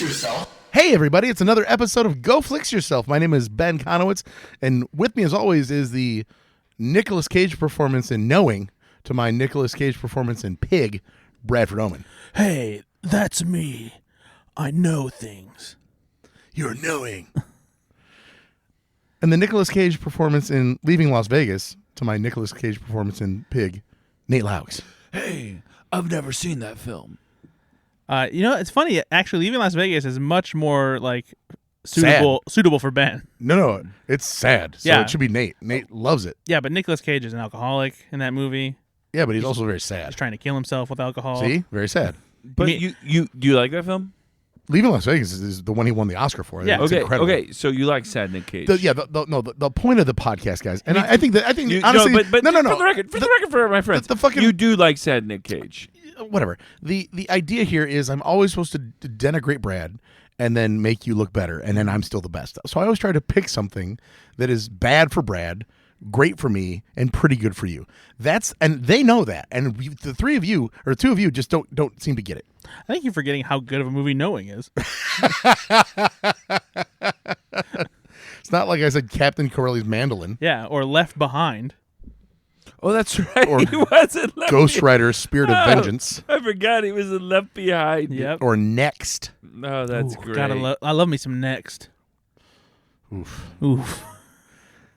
yourself. Hey everybody, it's another episode of Go Flix Yourself. My name is Ben Konowitz, and with me as always is the Nicolas Cage performance in Knowing to my Nicolas Cage performance in Pig, Bradford Oman. Hey, that's me. I know things. You're knowing. And the Nicolas Cage performance in Leaving Las Vegas to my Nicolas Cage performance in Pig, Nate Loucks. Hey, I've never seen that film. It's funny. Actually, Leaving Las Vegas is much more like suitable for Ben. No, it's sad. So Yeah. it should be Nate. Nate loves it. Yeah, but Nicolas Cage is an alcoholic in that movie. Yeah, but he's also very sad. He's trying to kill himself with alcohol. See? Very sad. But Me- you do you like that film? Leaving Las Vegas is the one he won the Oscar for. Yeah. It's incredible. Okay. So you like sad Nick Cage? The point of the podcast, guys, and I think You, honestly, no, but no. For the record, for my friends, the fucking- you do like sad Nick Cage. Whatever. The idea here is I'm always supposed to denigrate Brad and then make you look better, and then I'm still the best. So I always try to pick something that is bad for Brad, great for me, and pretty good for you. And they know that, and the three of you or two of you just don't seem to get it. I think you're forgetting how good of a movie Knowing is. It's not like I said Captain Corelli's Mandolin, Yeah, or Left Behind. Oh, that's right. Or he wasn't Left Ghost Rider: Spirit of Vengeance, I forgot he was in Left Behind. Yep. or Next. Oh, that's great. I love me some Next. Oof.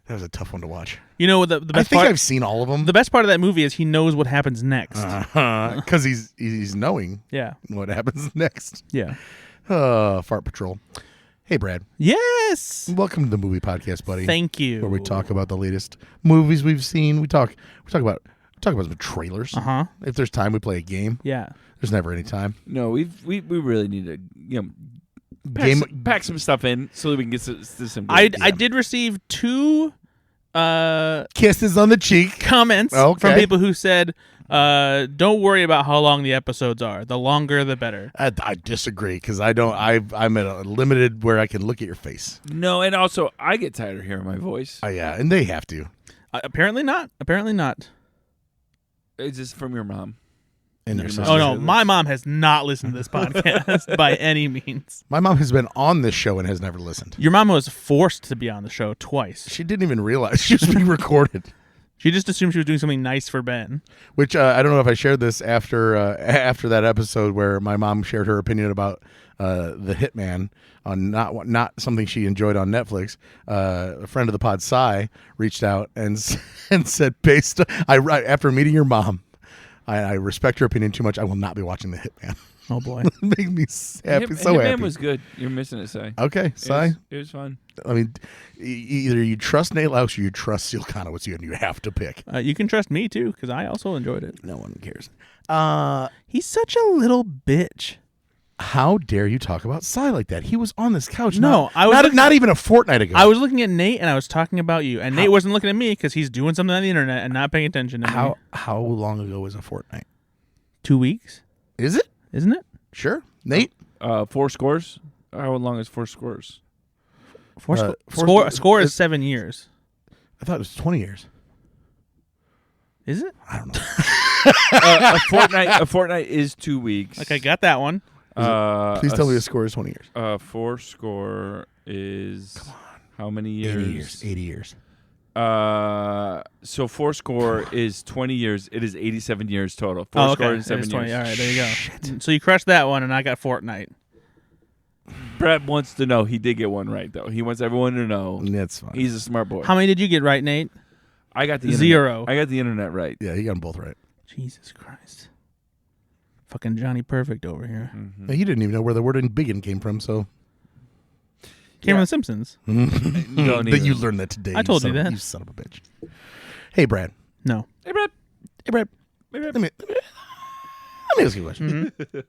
That was a tough one to watch. You know the best I think part. I've seen all of them. The best part of that movie is he knows what happens next. Because he's knowing Yeah. what happens next. Yeah. Fart Patrol. Hey, Brad. Yes. Welcome to the movie podcast, buddy. Thank you. Where we talk about the latest movies we've seen. We talk about some trailers. If there's time, we play a game. Yeah. There's never any time. No, we really need to pack some stuff in so that we can get to some. I games. did receive 2 Kisses on the cheek. comments Okay. from people who said, "Don't worry about how long the episodes are. The longer, the better." I disagree because I'm at a limited where I can look at your face. No, and also I get tired of hearing my voice. Yeah, and they have to. Apparently not. Apparently not. It's just from your mom. And their Oh, sisters. Oh no, my mom has not listened to this podcast by any means. My mom has been on this show and has never listened. Your mom was forced to be on the show twice. She didn't even realize she was being recorded. She just assumed she was doing something nice for Ben. Which I don't know if I shared this after that episode where my mom shared her opinion about the Hitman on not something she enjoyed on Netflix. A friend of the pod, Cy, reached out and said, after meeting your mom, I respect your opinion too much. I will not be watching the Hitman. Oh boy. It made me happy. So happy. Hitman was good. You're missing it, Cy. Okay, Cy. It was fun. I mean, either you trust Nate Loucks or you trust Seal Konowitz, and you have to pick. You can trust me too, because I also enjoyed it. No one cares. He's such a little bitch. How dare you talk about Cy like that? He was on this couch. No, I was not even a fortnight ago. I was looking at Nate and I was talking about you, and Nate wasn't looking at me because he's doing something on the internet and not paying attention to me. How long ago was a fortnight? 2 weeks, Is it? isn't it? Sure. Nate? 4 scores. How long is 4 scores? Score is 7 years. I thought it was 20 years. Is it? I don't know. A fortnight is 2 weeks. Like I got that one. Please tell me the score is 20 years. 4 score is how many years? 80 years. So 4 score is 20 years. It is 87 years total. 4 score is 7 years. 20. All right, there you go. So you crushed that one, and I got Fortnite. Brett wants to know. He did get one right, though. He wants everyone to know. That's fine. He's a smart boy. How many did you get right, Nate? I got the 0. Internet. I got the internet right. Yeah, he got them both right. Jesus Christ. Fucking Johnny Perfect over here. Mm-hmm. He didn't even know where the word "biggin" came from, so. Came from The Simpsons. That you learned that today. I told you that. You son of a bitch. Hey, Brad. No. Hey, Brett. Hey, Brad. Let me ask you a question. Mm-hmm.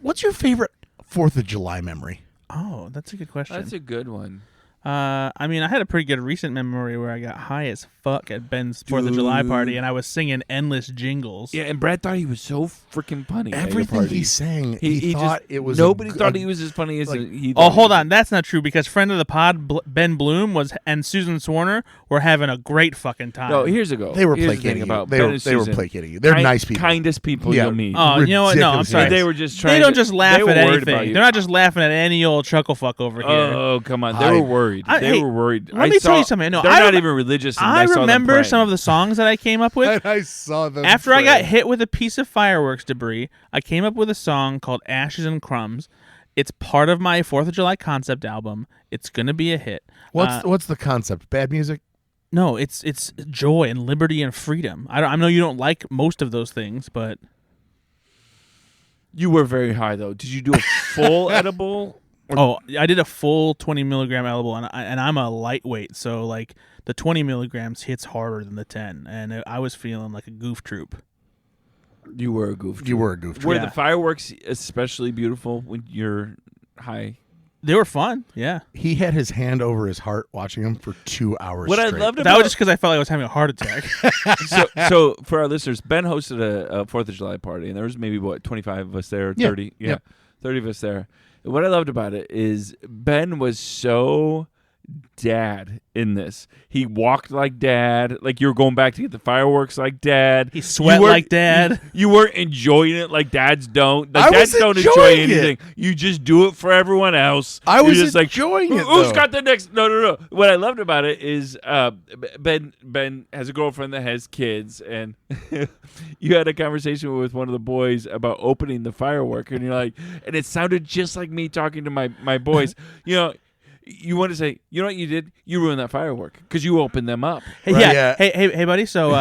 What's your favorite 4th of July memory? Oh, that's a good question. That's a good one. I mean, I had a pretty good recent memory where I got high as fuck at Ben's 4th of July party, and I was singing endless jingles. Yeah, and Brad thought he was so freaking funny. Everything he sang, he thought it was. Nobody thought he was as funny as he. Oh, hold on, that's not true because friend of the pod, Ben Bloom, and Susan Swarner were having a great fucking time. No, here's a go. They were Here's placating the you. thing They were placating you. They're nice people. Kindest people you'll meet. Oh, you know what? No, I'm sorry. And they were just trying. They don't just laugh at anything. They're not just laughing at any old chuckle fuck over here. Oh, come on. They were worried. They were worried. Let me tell you something. No, they're not even religious. I remember some of the songs that I came up with. And I saw them. After I got hit with a piece of fireworks debris, I came up with a song called Ashes and Crumbs. It's part of my 4th of July concept album. It's going to be a hit. What's the concept? Bad music? No, it's joy and liberty and freedom. I know you don't like most of those things, but... You were very high, though. Did you do a full edible? Oh, I did a full 20 milligram edible, and I'm a lightweight, so like the 20 milligrams hits harder than the 10, and I was feeling like a goof troop. You were a goof troop. You were a goof troop. Were the fireworks especially beautiful when you're high? They were fun, yeah. He had his hand over his heart watching them for 2 hours What straight. I loved about that was just because I felt like I was having a heart attack. so for our listeners, Ben hosted a 4th of July party, and there was maybe, 25 of us there, 30? Yeah, 30 of us there. And what I loved about it is Ben was so dad in this. He walked like dad, like you were going back to get the fireworks like dad. He sweat like dad. You weren't enjoying it like dads don't. Like I dads was don't enjoy enjoying anything. You just do it for everyone else. I was You're just enjoying like, it, Who's though. got the next? No. What I loved about it is Ben has a girlfriend that has kids, and you had a conversation with one of the boys about opening the firework, and you're like, and it sounded just like me talking to my boys. You want to say, you know what you did? You ruined that firework because you opened them up. Hey, right? yeah. Hey, buddy. So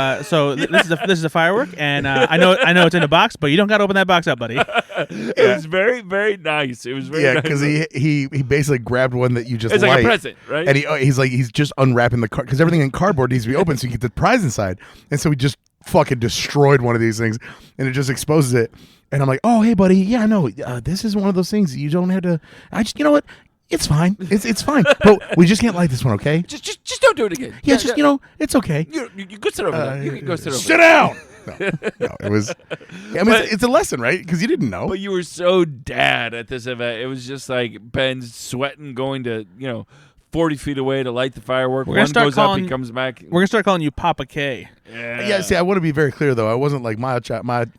this is a firework, and I know it's in a box, but you don't got to open that box up, buddy. It was very, very nice. It was very nice. because he basically grabbed one that you just It's like a present, right? And he's just unwrapping the card because everything in cardboard needs to be open so you get the prize inside. And so he just fucking destroyed one of these things, and it just exposes it. And I'm like, oh, hey, buddy. Yeah, no, this is one of those things you don't have to. You know what? It's fine. It's fine. But we just can't light this one, okay? Just don't do it again. Yeah, it's okay. You go sit over there. You can go sit over Sit down. No, it was. I mean, it's a lesson, right? Because you didn't know. But you were so dad at this event. It was just like Ben's sweating, going to 40 feet away to light the firework. One goes up, he comes back. We're gonna start calling you Papa K. Yeah. See, I want to be very clear though. I wasn't like my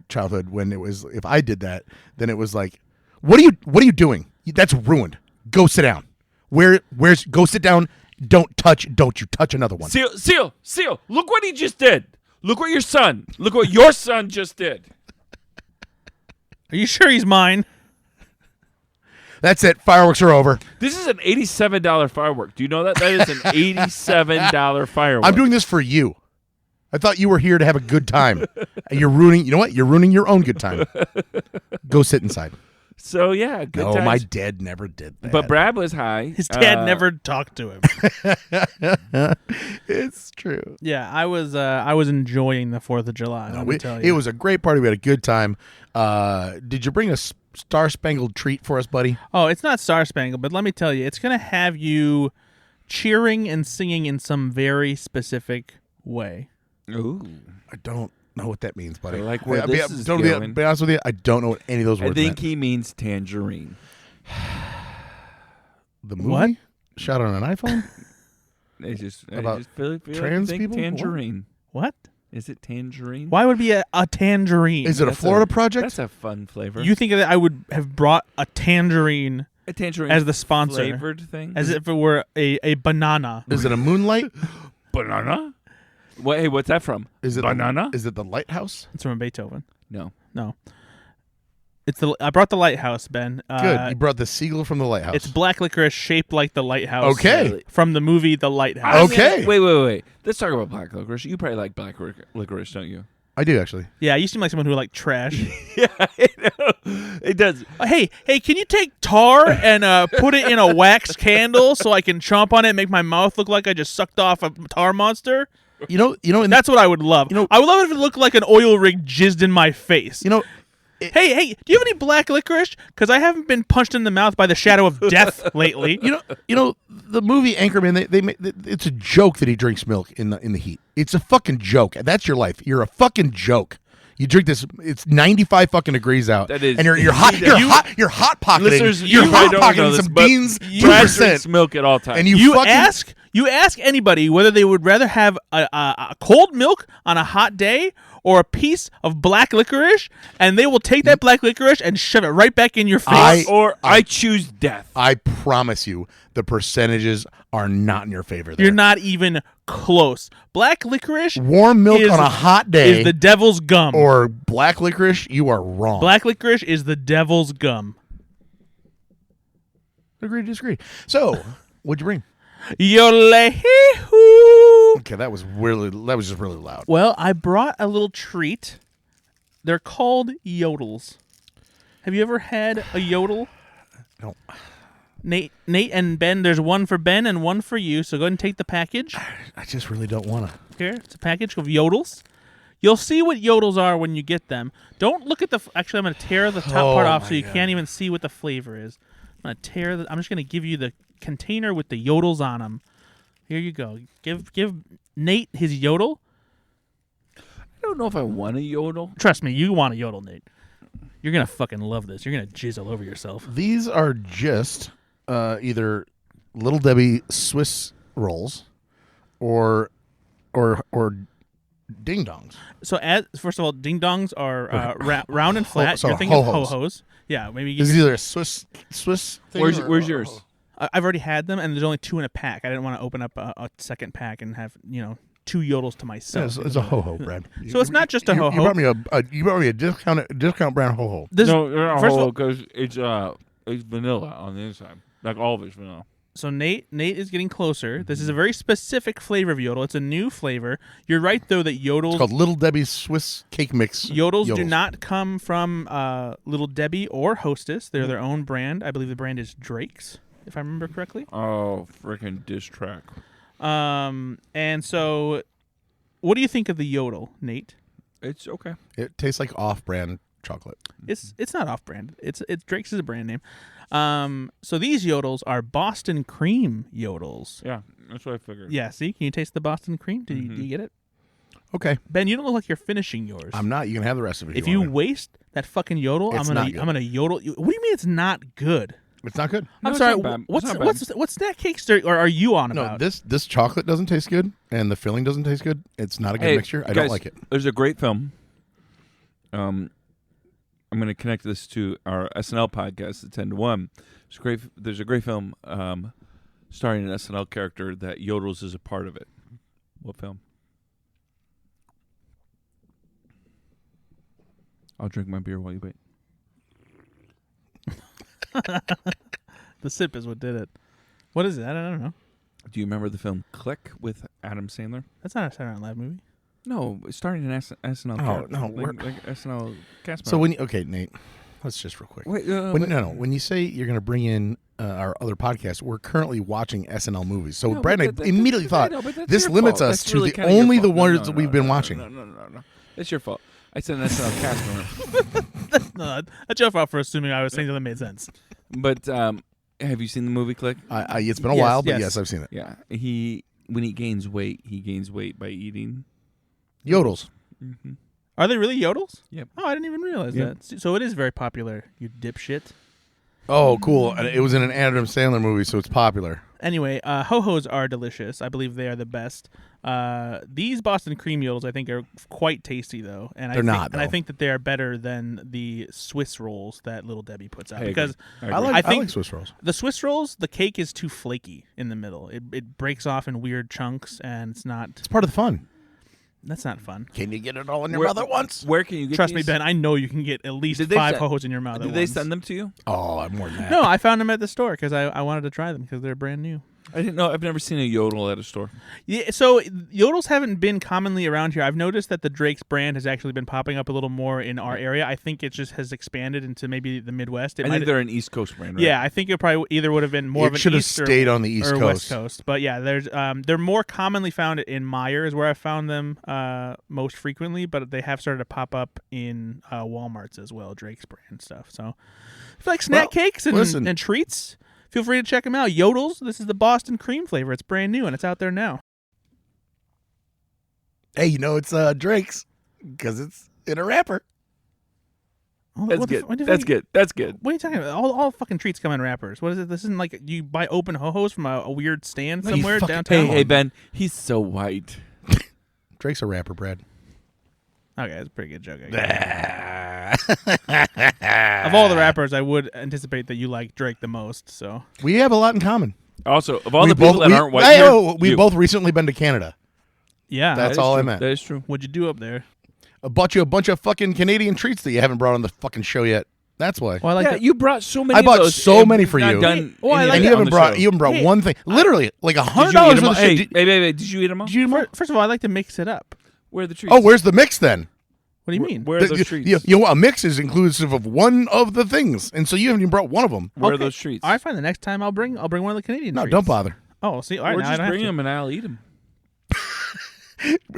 childhood when it was. If I did that, then it was like, what are you doing? That's ruined. Go sit down. Go sit down. Don't you touch another one. Seal. Look what he just did. Look what your son just did. Are you sure he's mine? That's it. Fireworks are over. This is an $87 firework. Do you know that? That is an $87 firework. I'm doing this for you. I thought you were here to have a good time. And you're ruining. You know what? You're ruining your own good time. Go sit inside. So, yeah, good times. No, my dad never did that. But Brad was high. His dad never talked to him. It's true. Yeah, I was enjoying the 4th of July. Let me tell you. It was a great party. We had a good time. Did you bring a Star-Spangled treat for us, buddy? Oh, it's not Star-Spangled, but let me tell you, it's going to have you cheering and singing in some very specific way. Ooh. I don't know what that means, buddy. I like where this is going. Be honest with you, I don't know what any of those words I think meant. he means tangerine. The movie? What? Shot on an iPhone? I just feel trans like people? tangerine. What? Is it tangerine? Why would it be a tangerine? Is it a Florida project? That's a fun flavor. You think that I would have brought a tangerine as the sponsor, flavored thing, as if it were a banana? Is it a Moonlight? Banana? Hey, what's that from? Is it banana? Is it the Lighthouse? It's from Beethoven. No. It's I brought the lighthouse, Ben. Good. You brought the seagull from the lighthouse. It's black licorice shaped like the lighthouse. Okay. From the movie The Lighthouse. Okay. Wait. Let's talk about black licorice. You probably like black licorice, don't you? I do, actually. Yeah, you seem like someone who like trash. Yeah, I know. It does. Hey, can you take tar and put it in a wax candle so I can chomp on it and make my mouth look like I just sucked off a tar monster? You know, That's what I would love. I would love it if it looked like an oil rig jizzed in my face. Hey, do you have any black licorice? Because I haven't been punched in the mouth by the shadow of death lately. You know, the movie Anchorman. It's a joke that he drinks milk in the heat. It's a fucking joke. That's your life. You're a fucking joke. You drink this. It's 95 fucking degrees out, That is- and you're hot. You're hot pocketing. Listeners, You're you probably hot don't know pocketing this, some but beans. Brad 2%, drinks milk at all times. and You fucking ask anybody whether they would rather have a cold milk on a hot day or a piece of black licorice, and they will take that black licorice and shove it right back in your face. I choose death. I promise you, the percentages are not in your favor. There. You're not even close. Black licorice Warm milk is- on a hot day is the devil's gum. or black licorice. You are wrong. Black licorice is the devil's gum. Agree to disagree. So, what'd you bring? Yodel-hee-hoo. Okay, that was just really loud. Well, I brought a little treat. They're called yodels. Have you ever had a yodel? No. Nate and Ben, there's one for Ben and one for you, so go ahead and take the package. I just really don't want to. Here, it's a package of yodels. You'll see what yodels are when you get them. Don't look at the... Actually, I'm going to tear the top part off so you can't even see what the flavor is. I'm just going to give you the container with the yodels on them. Here you go. Give Nate his yodel. I don't know if I want a yodel. Trust me, you want a yodel, Nate. You're going to fucking love this. You're going to jizz all over yourself. These are just either Little Debbie Swiss rolls or ding dongs. So, first of all, ding dongs are round and flat. So You're thinking of ho-hos. ho-hos. Yeah, maybe. This is either a Swiss thing. Where's yours? I've already had them, and there's only 2 in a pack. I didn't want to open up a second pack and have 2 yodels to Yeah, myself. it's a ho-ho, Brad. So it's not just a ho-ho. You brought me a discount brand ho-ho. This, No, not first of all, because it's vanilla on the inside. Like all of it's vanilla. so Nate is getting closer. This is a very specific flavor of yodel. It's a new flavor. You're right, though, that It's yodels called Little Debbie's Swiss Cake Mix. Yodels do not come from Little Debbie or Hostess. They're their own brand. I believe the brand is Drake's, if I remember correctly. Oh, freaking diss track. And so, what do you think of the yodel, Nate? It's okay. It tastes like off-brand chocolate. It's not off-brand. It's Drake's is a brand name. So these yodels are Boston cream yodels. Yeah, that's what I figured. Yeah. See, can you taste the Boston cream? Do you get it? Okay, Ben, you don't look like you're finishing yours. I'm not. You can have the rest of it. If you waste that fucking yodel, It's not good. I'm gonna yodel. What do you mean it's not good? It's not good. No, I'm it's sorry. not bad. What's It's not bad. what's that cake are you on No, about? this chocolate doesn't taste good, and the filling doesn't taste good. It's not a good mixture. I don't guys, like it. There's a great film. I'm going to connect this to our SNL podcast at 10 to 1. There's a great film starring an SNL character that yodels is a part of it. What film? I'll drink my beer while you wait. The sip is what did it. What is it? I don't know. Do you remember the film Click with Adam Sandler? That's not a Saturday Night Live movie. No, it's starring an SNL Oh, character. no, like SNL cast So member. Nate, let's just real quick. Wait, When you say you're going to bring in our other podcast, we're currently watching SNL movies. So No, Brad but and I that- immediately I thought know, but that's this your limits fault. us That's to really the kinda your only the fault. ones No, that we've been watching. No. That's your fault. I said an SNL cast member. No, that's your fault for assuming I was saying something that made sense. But have you seen the movie Click? It's been a Yes, while, but yes. yes, I've seen it. Yeah. When he gains weight by eating. Yodels. Mm-hmm. Are they really yodels? Yep. Oh, I didn't even realize Yep. that. So it is very popular, you dipshit. Oh, cool. And it was in an Adam Sandler movie, so it's popular. Anyway, ho-hos are delicious. I believe they are the best. These Boston cream yodels, I think, are quite tasty, though. And They're not, And I though. think that they are better than the Swiss rolls that Little Debbie puts out. I agree. Because I like I think Swiss rolls. the Swiss rolls, the cake is too flaky in the middle. It breaks off in weird chunks, and it's not. It's part of the fun. That's not fun. Can you get it all in your mouth at once? Where can you get Trust me, these? Ben. I know you can get at least Did they 5 send- ho-hos in your mouth. Did at they once. send them to you? Oh, I'm more than that. No, I found them at the store because I wanted to try them because they're brand new. I didn't know. I've never seen a yodel at a store. Yeah, so yodels haven't been commonly around here. I've noticed that the Drake's brand has actually been popping up a little more in our area. I think it just has expanded into maybe the Midwest. I think they're an East Coast brand, right? Yeah, I think it probably either would have been more of an should have East stayed on the East or Coast. West Coast. But yeah, there's they're more commonly found in Meijer is where I found them most frequently, but they have started to pop up in Walmarts as well, Drake's brand stuff. So if you like snack cakes and treats, feel free to check them out. Yodels, this is the Boston cream flavor. It's brand new, and it's out there now. Hey, it's Drake's because it's in a wrapper. That's good. That's good. That's good. What are you talking about? All fucking treats come in wrappers. What is it? This isn't like you buy open ho-hos from a weird stand somewhere downtown. Hey, Ben, he's so white. Drake's a rapper, Brad. Okay, that's a pretty good joke, I guess. Of all the rappers, I would anticipate that you like Drake the most. So we have a lot in common. Also, of all the people that aren't white, we've both recently been to Canada. Yeah, that's all I meant. That is true. What'd you do up there? I bought you a bunch of fucking Canadian treats that you haven't brought on the fucking show yet. That's why. Well, you brought so many. I bought of those so many for you. And you haven't brought one thing. Literally, like $100 worth of shit. Hey, did you eat them all? First of all, I like to mix it up. Where are the treats? Oh, where's the mix then? What do you mean? Where are those treats? A mix is inclusive of one of the things, and so you haven't even brought one of them. Where are those treats? All right, fine. The next time I'll bring one of the Canadian treats. No, don't bother. Oh, see, all right, or just bring them and I'll eat them.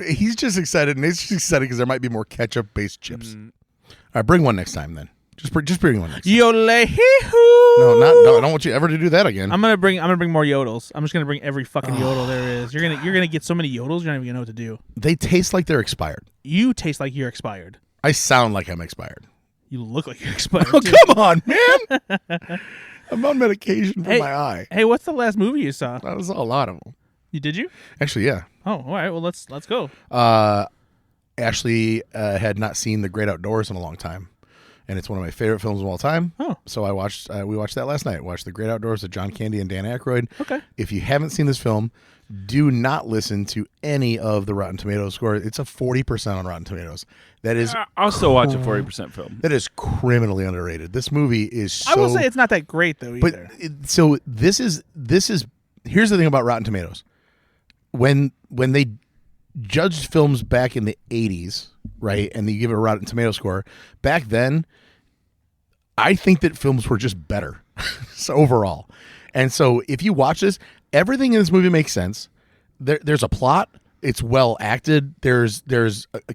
He's just excited, and he's just excited because there might be more ketchup-based chips. All right, bring one next time then. Just bring one next time. Yodel-hee-hoo. No, I don't want you ever to do that again. I'm gonna bring more yodels. I'm just gonna bring every fucking yodel there is. You're gonna get so many yodels, you're not even gonna know what to do. They taste like they're expired. You taste like you're expired. I sound like I'm expired. You look like you're expired. Oh, too. come on, man! I'm on medication for my eye. Hey, what's the last movie you saw? I saw a lot of them. Did you? Actually, yeah. Oh, all right. Well, let's go. Ashley had not seen The Great Outdoors in a long time, and it's one of my favorite films of all time. Oh, so we watched that last night. Watched The Great Outdoors with John Candy and Dan Aykroyd. Okay. If you haven't seen this film, do not listen to any of the Rotten Tomatoes score. It's a 40% on Rotten Tomatoes. That is. I'll still watch a 40% film. That is criminally underrated. This movie is so. I will say it's not that great though either. But this is. Here's the thing about Rotten Tomatoes. When they judged films back in the 80s, right, and they give it a Rotten Tomato score, back then, I think that films were just better so overall. And so if you watch this, everything in this movie makes sense. There's a plot. It's well acted. There's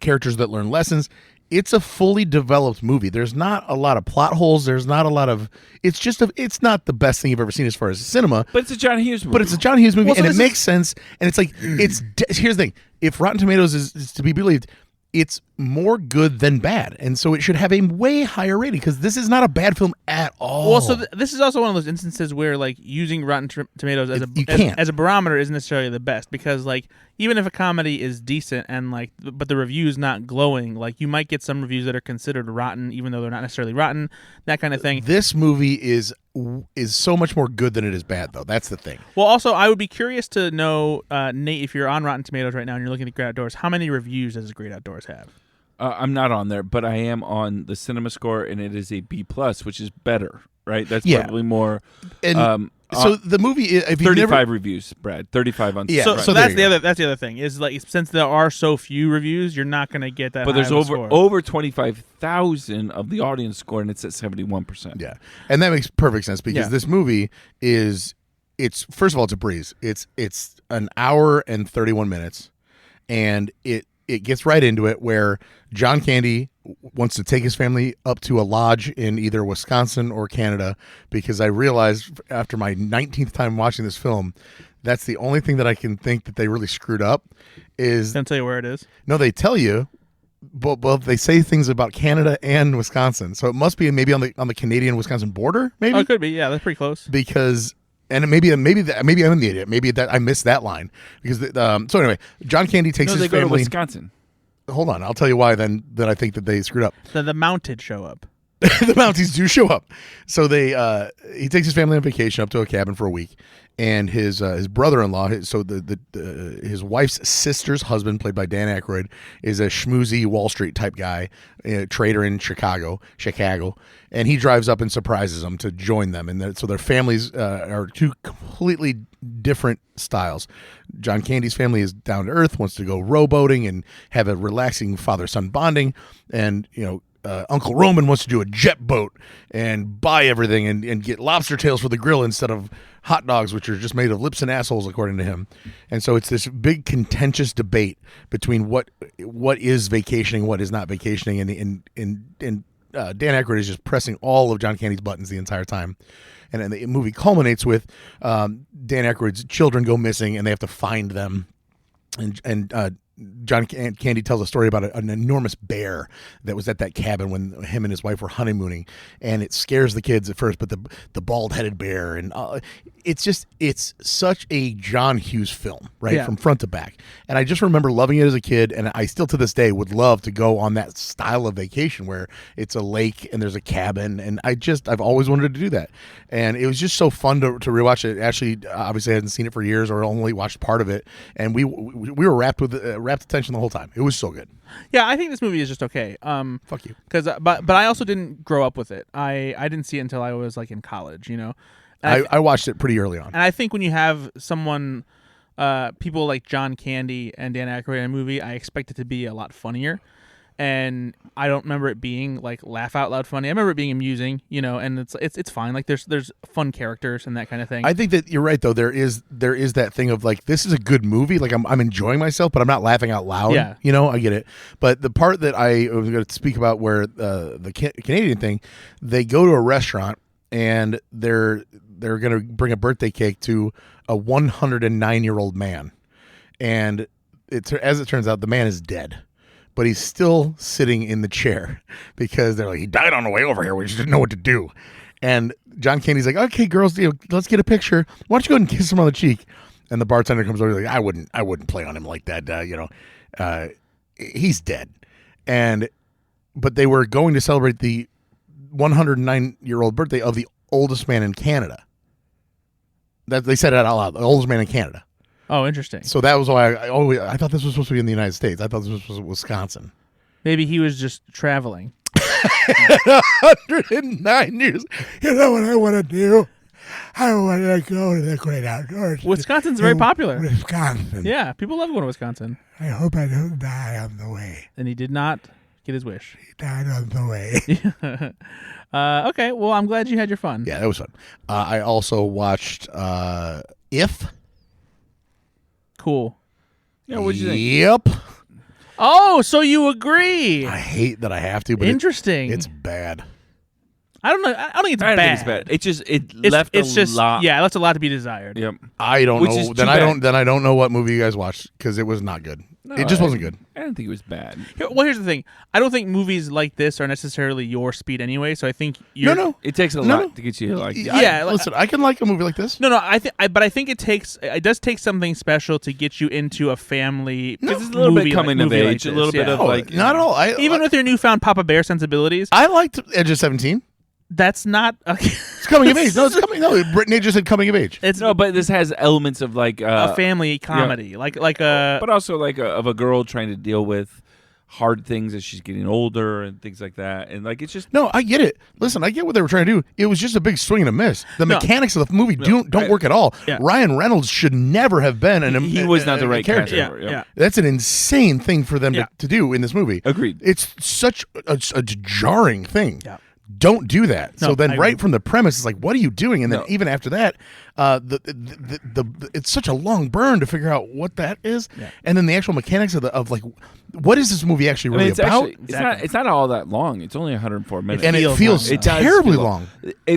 characters that learn lessons. It's a fully developed movie. There's not a lot of plot holes. There's not a lot of. It's not the best thing you've ever seen as far as cinema. But it's a John Hughes movie. But it's a John Hughes movie, Well, so and it makes sense. And it's like here's the thing: if Rotten Tomatoes is to be believed, it's more good than bad, and so it should have a way higher rating because this is not a bad film at all. Well, so this is also one of those instances where like using Rotten Tomatoes as a barometer isn't necessarily the best because like even if a comedy is decent and like but the review's not glowing, like you might get some reviews that are considered rotten even though they're not necessarily rotten, that kind of thing. This movie is so much more good than it is bad, though. That's the thing. Well, also, I would be curious to know, Nate, if you're on Rotten Tomatoes right now and you're looking at Great Outdoors, how many reviews does Great Outdoors have? I'm not on there, but I am on the Cinema Score, and it is a B+, which is better, right? That's probably more. And so the movie, if 35 reviews, Brad. 35 on. Yeah. So that's the other thing is like since there are so few reviews, you're not going to get that. But there's score. over 25,000 of the audience score, and it's at 71%. Yeah, and that makes perfect sense because this movie it's first of all it's a breeze. It's an hour and 31 minutes, and it gets right into it where John Candy wants to take his family up to a lodge in either Wisconsin or Canada because I realized after my 19th time watching this film, that's the only thing that I can think that they really screwed up is... Don't tell you where it is. No, they tell you, but they say things about Canada and Wisconsin. So it must be maybe on the Canadian-Wisconsin border, maybe? Oh, it could be. Yeah, that's pretty close. Because... And maybe I'm the idiot. Maybe that I missed that line because so anyway, John Candy takes his family. Go to Wisconsin. Hold on, I'll tell you why. Then that I think that they screwed up. The mounted show up. The Mounties do show up. So he takes his family on vacation up to a cabin for a week, and his brother-in-law, his wife's sister's husband, played by Dan Aykroyd, is a schmoozy Wall Street type guy, trader in Chicago, and he drives up and surprises them to join them. And so their families are two completely different styles. John Candy's family is down to earth, wants to go rowboating and have a relaxing father-son bonding, and Uncle Roman wants to do a jet boat and buy everything and get lobster tails for the grill instead of hot dogs, which are just made of lips and assholes, according to him. And so it's this big contentious debate between what is vacationing, what is not vacationing, and Dan Aykroyd is just pressing all of John Candy's buttons the entire time. And the movie culminates with Dan Aykroyd's children go missing, and they have to find them. And John Candy tells a story about an enormous bear that was at that cabin when him and his wife were honeymooning, and it scares the kids at first, but the bald-headed bear, and it's such a John Hughes film, right, from front to back. And I just remember loving it as a kid, and I still to this day would love to go on that style of vacation where it's a lake and there's a cabin, and I've always wanted to do that. And it was just so fun to rewatch it. Actually, obviously I hadn't seen it for years or only watched part of it, and we were rapt attention the whole time. It was so good. Yeah, I think this movie is just okay. Fuck you. But I also didn't grow up with it. I didn't see it until I was like in college, I watched it pretty early on. And I think when you have someone, people like John Candy and Dan Aykroyd in a movie, I expect it to be a lot funnier. And I don't remember it being like laugh out loud funny. I remember it being amusing, and it's fine. Like there's fun characters and that kind of thing. I think that you're right though. There is that thing of like, this is a good movie. Like I'm enjoying myself, but I'm not laughing out loud. Yeah. I get it. But the part that I was going to speak about where the Canadian thing, they go to a restaurant and they're going to bring a birthday cake to a 109-year-old man, and as it turns out, the man is dead. But he's still sitting in the chair because they're like, he died on the way over here. We just didn't know what to do. And John Candy's like, okay, girls, let's get a picture. Why don't you go ahead and kiss him on the cheek? And the bartender comes over, like, I wouldn't play on him like that. He's dead. But they were going to celebrate the 109-year-old birthday of the oldest man in Canada. That they said it out loud, the oldest man in Canada. Oh, interesting. So that was why I thought this was supposed to be in the United States. I thought this was Wisconsin. Maybe he was just traveling. 109 years. You know what I want to do? I want to go to the great outdoors. Wisconsin's very popular. Wisconsin. Yeah, people love going to Wisconsin. I hope I don't die on the way. And he did not get his wish. He died on the way. Okay, well, I'm glad you had your fun. Yeah, that was fun. I also watched If. Cool. Yeah, what'd you think? Yep. Oh, so you agree? I hate that I have to, but interesting. It's bad. I don't know. I don't think it's I bad. think it's bad. It left a lot. Yeah, it left a lot to be desired. Yep. I don't Which know. is too Then bad. I don't know what movie you guys watched because it was not good. No, it just wasn't good. I didn't think it was bad. Well, here's the thing. I don't think movies like this are necessarily your speed anyway. So I think you're No. It takes a lot to get you like. Yeah, Listen, I can like a movie like this. No. But I think it does take something special to get you into a family. It's a little bit coming of movie age, like a little this, bit yeah. of like. Not at all. Even with your newfound Papa Bear sensibilities, I liked Edge of 17. that's not. It's coming of age. No, it's coming. No, Brittany just said coming of age. It's No, but this has elements of like a family comedy, like a. but also like of a girl trying to deal with hard things as she's getting older and things like that, and like it's just No, I get it. Listen, I get what they were trying to do. It was just a big swing and a miss. The mechanics of the movie don't work at all. Yeah. Ryan Reynolds should never have been he was not the right character. character. Yeah. That's an insane thing for them to do in this movie. Agreed. It's such a jarring thing. Yeah. Don't do that. No, so then, I right agree. from the premise, it's like, what are you doing? And then No. even after that, it's such a long burn to figure out what that is. Yeah. And then the actual mechanics of like, what is this movie actually really it's about? actually, it's not all that long. It's only 104 minutes. And it feels It does terribly feel long.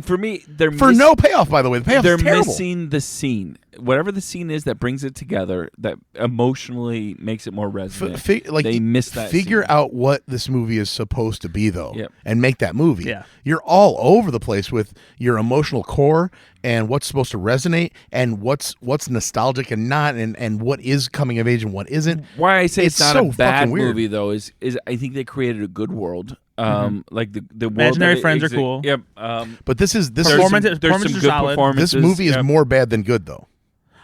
For me, they're For no payoff, by the way. The payoff they're is terrible. missing the scene. Whatever the scene is that brings it together, that emotionally makes it more resonant. They miss that. Figure scene. out what this movie is supposed to be, though, Yep. and make that movie. Yeah. You're all over the place with your emotional core and what's supposed to resonate and what's nostalgic and not, and what is coming of age and what isn't. Why I say it's not so a bad fucking weird. movie though is I think they created a good world. Like the world Imaginary that friends are cool. Yep. But this is this There's Performance- some, there's performances some are good solid. performances. this movie is Yep. more bad than good though.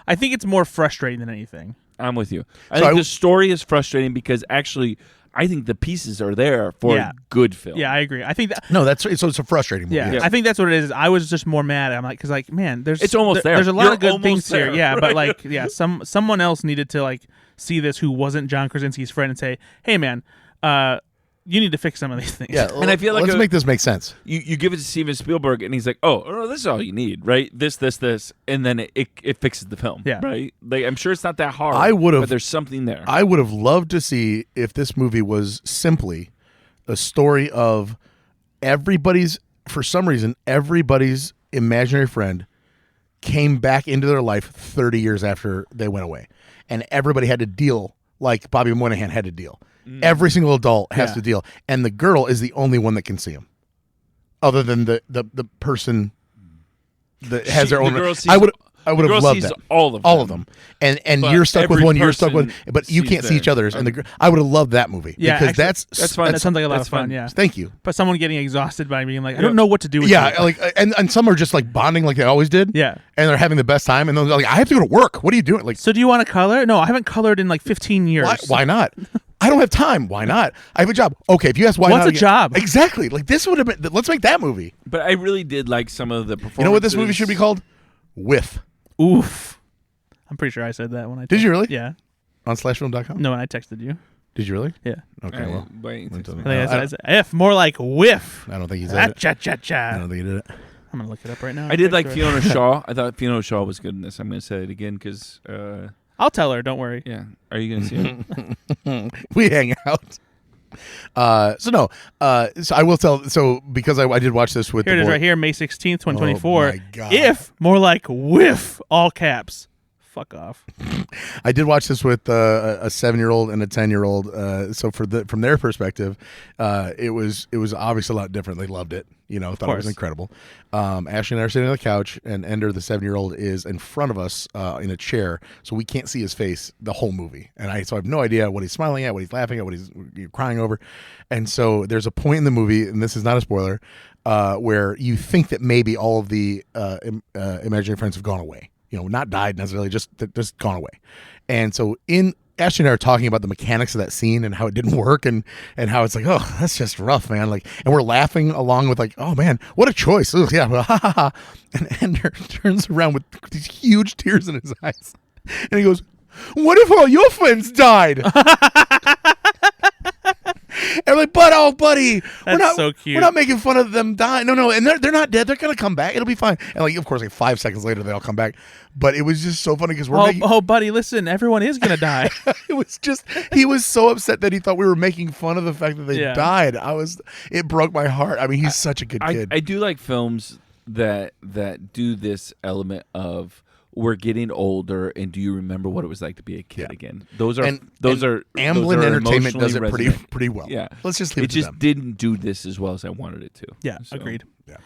I think it's more frustrating than anything. I'm with you. I So think I- the story is frustrating because actually, I think the pieces are there for Yeah. a good film. Yeah, I agree. I think that. No, so it's a frustrating movie. Yeah, yes. I think that's what it is. I was just more mad. I'm like, because like, man, It's almost there. There's a lot You're of good almost things here. there, Yeah, but right? like, yeah, someone else needed to like see this who wasn't John Krasinski's friend and say, hey, man, you need to fix some of these things. Yeah, And I feel like let's make this make sense. You give it to Steven Spielberg, and he's like, "Oh, this is all you need, right? This, and then it fixes the film, Yeah. right? Like, I'm sure it's not that hard. I would've- but there's something there. I would have loved to see if this movie was simply a story of everybody's, for some reason, everybody's imaginary friend came back into their life 30 years after they went away. And everybody had to deal like Bobby Moynihan had to deal. Every single adult has Yeah. to deal. And the girl is the only one that can see him. Other than the person that has their The own. girl sees- I would the girl have loved sees that. all of them. And But you're stuck with every one, you're stuck with, person but you sees can't see each theirs. other's. And I would have loved that movie. Yeah, because actually, that's fun. That sounds like a lot That's of fun. fun. Yeah, Thank you. but someone getting exhausted by being like, I Yeah. don't know what to do with Yeah, you. like and some are just like bonding like they always did. Yeah. And they're having the best time and they're like, I have to go to work. What are you doing? Like, So do you want to color? No, I haven't colored in like 15 years. why not? I don't have time. Why not? I have a job. Okay, if you ask why What's not a again- job? Exactly. Like this would have been, let's make that movie. But I really did like some of the performances. You know what this movie should be called? Whiff. Oof. I'm pretty sure I said that when I. Did you really? Yeah. On slashfilm.com? No, when I texted you. Did you really? Yeah. Okay, well. Wait, Wait till- I think I I said F, more like whiff. I don't think he said it. Cha cha I cha. don't think he did it. I'm gonna look it up right now. I did like Text her. Fiona Shaw. I thought Fiona Shaw was good in this. I'm going to say it again because, I'll tell her. Don't worry. yeah. Are you going to see it? We hang out. So I will tell. So because I did watch this with Here the it is, boy- right here, May 16th, 2024. Oh, my God. If more like whiff, all caps. Fuck off. I did watch this with a 7-year-old and a 10-year-old. So from their perspective, it was obviously a lot different. They loved it. You know, thought it was course. incredible. Ashley and I are sitting on the couch, and Ender, the 7-year-old, is in front of us in a chair, so we can't see his face the whole movie. And I have no idea what he's smiling at, what he's laughing at, what he's crying over. And so there's a point in the movie, and this is not a spoiler, where you think that maybe all of the imaginary friends have gone away. You know, not died necessarily, just gone away. And so Ashley and I are talking about the mechanics of that scene and how it didn't work and how it's like, oh, that's just rough, man. Like, and we're laughing along with like, oh man, what a choice. Ugh, yeah, well, ha ha ha. And Ender turns around with these huge tears in his eyes, and he goes, "What if all your friends died?" And we're like, buddy, That's so cute. We're not making fun of them dying. No, and they're not dead. They're gonna come back. It'll be fine. And like, of course, like 5 seconds later, they all come back. But it was just so funny because Oh, buddy, listen, everyone is gonna die. it was just he was so upset that he thought we were making fun of the fact that they Yeah. died. It broke my heart. I mean, he's such a good kid. I do like films that do this element of we're getting older, and do you remember what it was like to be a kid again? Those are And Amblin Amblin Entertainment does it pretty well. Yeah, Let's just leave it to just them. didn't do this as well as I wanted it to. Yeah, So, agreed. Yeah.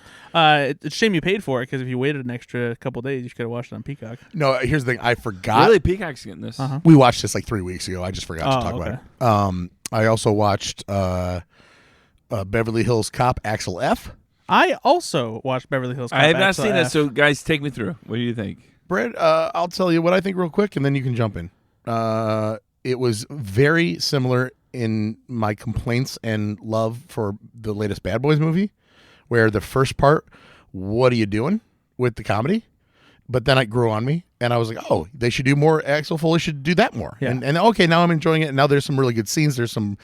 It's a shame you paid for it because if you waited an extra couple days, you could have watched it on Peacock. No, here's the thing. I forgot. Really, Peacock's getting this. Uh-huh. We watched this like 3 weeks ago. I just forgot to Oh, talk okay. about it. I also watched Beverly Hills Cop, Axel F. I also watched Beverly Hills Cop. I have not Axel seen F. it, so guys, take me through. What do you think? Brett, I'll tell you what I think real quick, and then you can jump in. It was very similar in my complaints and love for the latest Bad Boys movie, where the first part, what are you doing with the comedy? But then it grew on me, and I was like, oh, they should do more. Axel Foley should do that more. Yeah. And okay, now I'm enjoying it. Now there's some really good scenes. There's some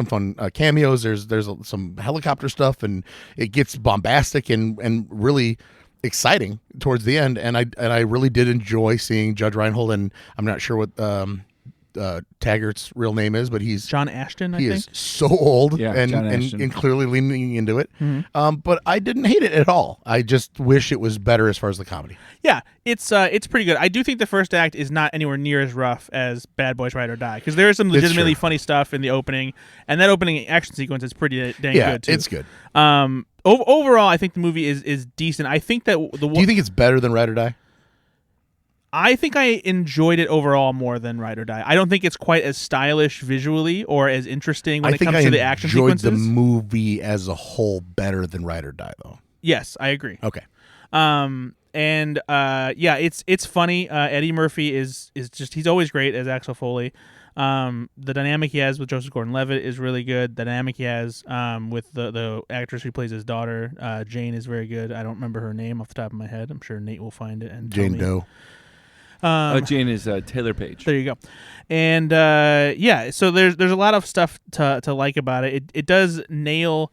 fun cameos. There's some helicopter stuff, and it gets bombastic and really exciting towards the end. And I really did enjoy seeing Judge Reinhold, and I'm not sure what Taggart's real name is, but he's John Ashton, I he think. is so old Yeah, and, John and, Ashton. and clearly leaning into it. Mm-hmm. But I didn't hate it at all. I just wish it was better as far as the comedy. Yeah, it's pretty good. I do think the first act is not anywhere near as rough as Bad Boys Ride or Die because there is some legitimately true. funny stuff in the opening, and that opening action sequence is pretty dang good too. It's good. Overall, I think the movie is decent. I think that Do you think it's better than Ride or Die? I think I enjoyed it overall more than Ride or Die. I don't think it's quite as stylish visually or as interesting when it comes to the action sequences. I enjoyed the movie as a whole better than Ride or Die, though. Yes, I agree. Okay. It's funny. Eddie Murphy is just, he's always great as Axel Foley. The dynamic he has with Joseph Gordon-Levitt is really good. The dynamic he has with the actress who plays his daughter, Jane, is very good. I don't remember her name off the top of my head. I'm sure Nate will find it and Jane Doe. Jane is Taylor Page. There you go. And so there's a lot of stuff to like about it. It does nail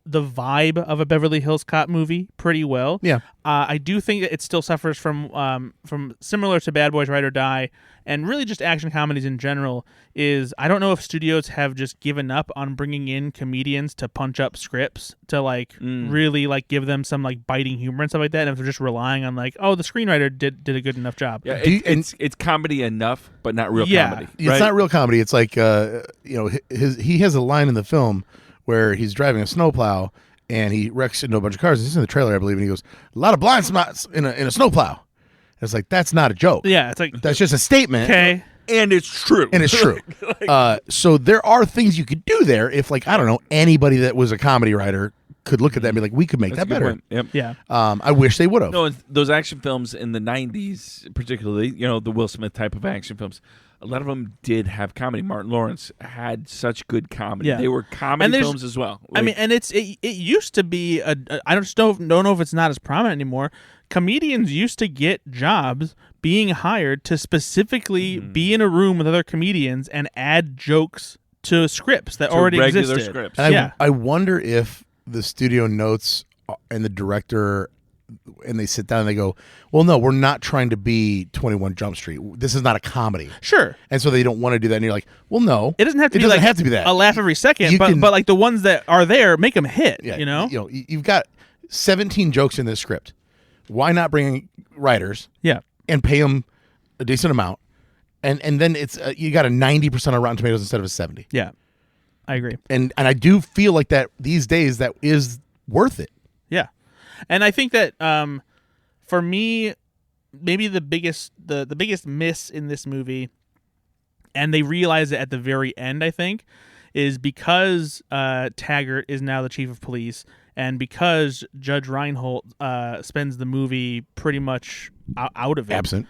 the vibe of a Beverly Hills Cop movie pretty well. Yeah. I do think that it still suffers from similar to Bad Boys, Ride or Die, and really just action comedies in general, is I don't know if studios have just given up on bringing in comedians to punch up scripts to really give them some biting humor and stuff like that, and if they're just relying on the screenwriter did a good enough job. Yeah, it's comedy enough, but not real comedy. It's right? not real comedy. It's he has a line in the film where he's driving a snowplow and he wrecks into a bunch of cars. It's in the trailer, I believe, and he goes, "A lot of blind spots in a snowplow." It's that's not a joke. Yeah, it's that's just a statement. Okay. And it's true. And it's true. So there are things you could do there if, I don't know, anybody that was a comedy writer could look at that and be we could make that better. Yep. Yeah. I wish they would have. No, those action films in the 90s, particularly, the Will Smith type of action films, a lot of them did have comedy. Martin Lawrence had such good comedy. Yeah. They were comedy films as well. And it used to be I just don't know if it's not as prominent anymore. Comedians used to get jobs being hired to specifically be in a room with other comedians and add jokes to scripts that already regular existed. Scripts. And I wonder if the studio notes and the director, and they sit down and they go, well, no, we're not trying to be 21 Jump Street. This is not a comedy. Sure. And so they don't want to do that. And you're like, well, no. It doesn't have to be that. A laugh every second, but the ones that are there, make them hit, You've got 17 jokes in this script. Why not bring writers? Yeah. And pay them a decent amount. And then it's you got a 90% on Rotten Tomatoes instead of a 70. Yeah. I agree. And I do feel like that these days that is worth it. Yeah. And I think that for me, maybe the biggest miss in this movie, and they realize it at the very end, I think, is because Taggart is now the chief of police, and because Judge Reinhold spends the movie pretty much out of it. Absent.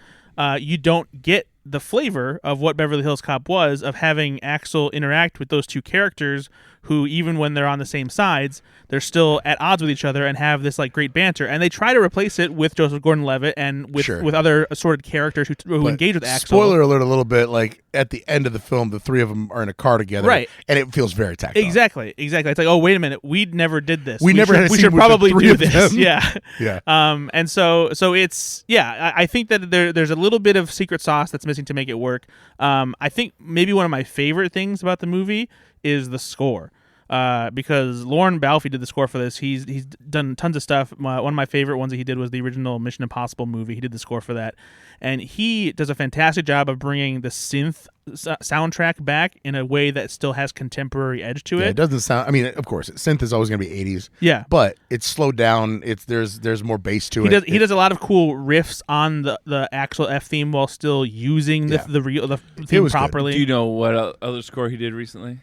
You don't get the flavor of what Beverly Hills Cop was, of having Axel interact with those two characters who, even when they're on the same sides, they're still at odds with each other and have this great banter. And they try to replace it with Joseph Gordon-Levitt and with other assorted characters who engage with Axel. Spoiler alert a little bit, at the end of the film, the three of them are in a car together. Right. And it feels very tactile. Exactly. It's oh, wait a minute. We never did this. We should probably do this. Them. Yeah. Yeah. And so it's, I think that there's a little bit of secret sauce that's missing to make it work. I think maybe one of my favorite things about the movie is the score. Because Lorne Balfe did the score for this. He's done tons of stuff. One of my favorite ones that he did was the original Mission Impossible movie. He did the score for that, and he does a fantastic job of bringing the synth soundtrack back in a way that still has contemporary edge to it. It doesn't sound. I mean, of course, synth is always going to be 80s. Yeah, but it's slowed down. There's more bass to it. He does a lot of cool riffs on the Axel F theme while still using the theme properly. Good. Do you know what other score he did recently?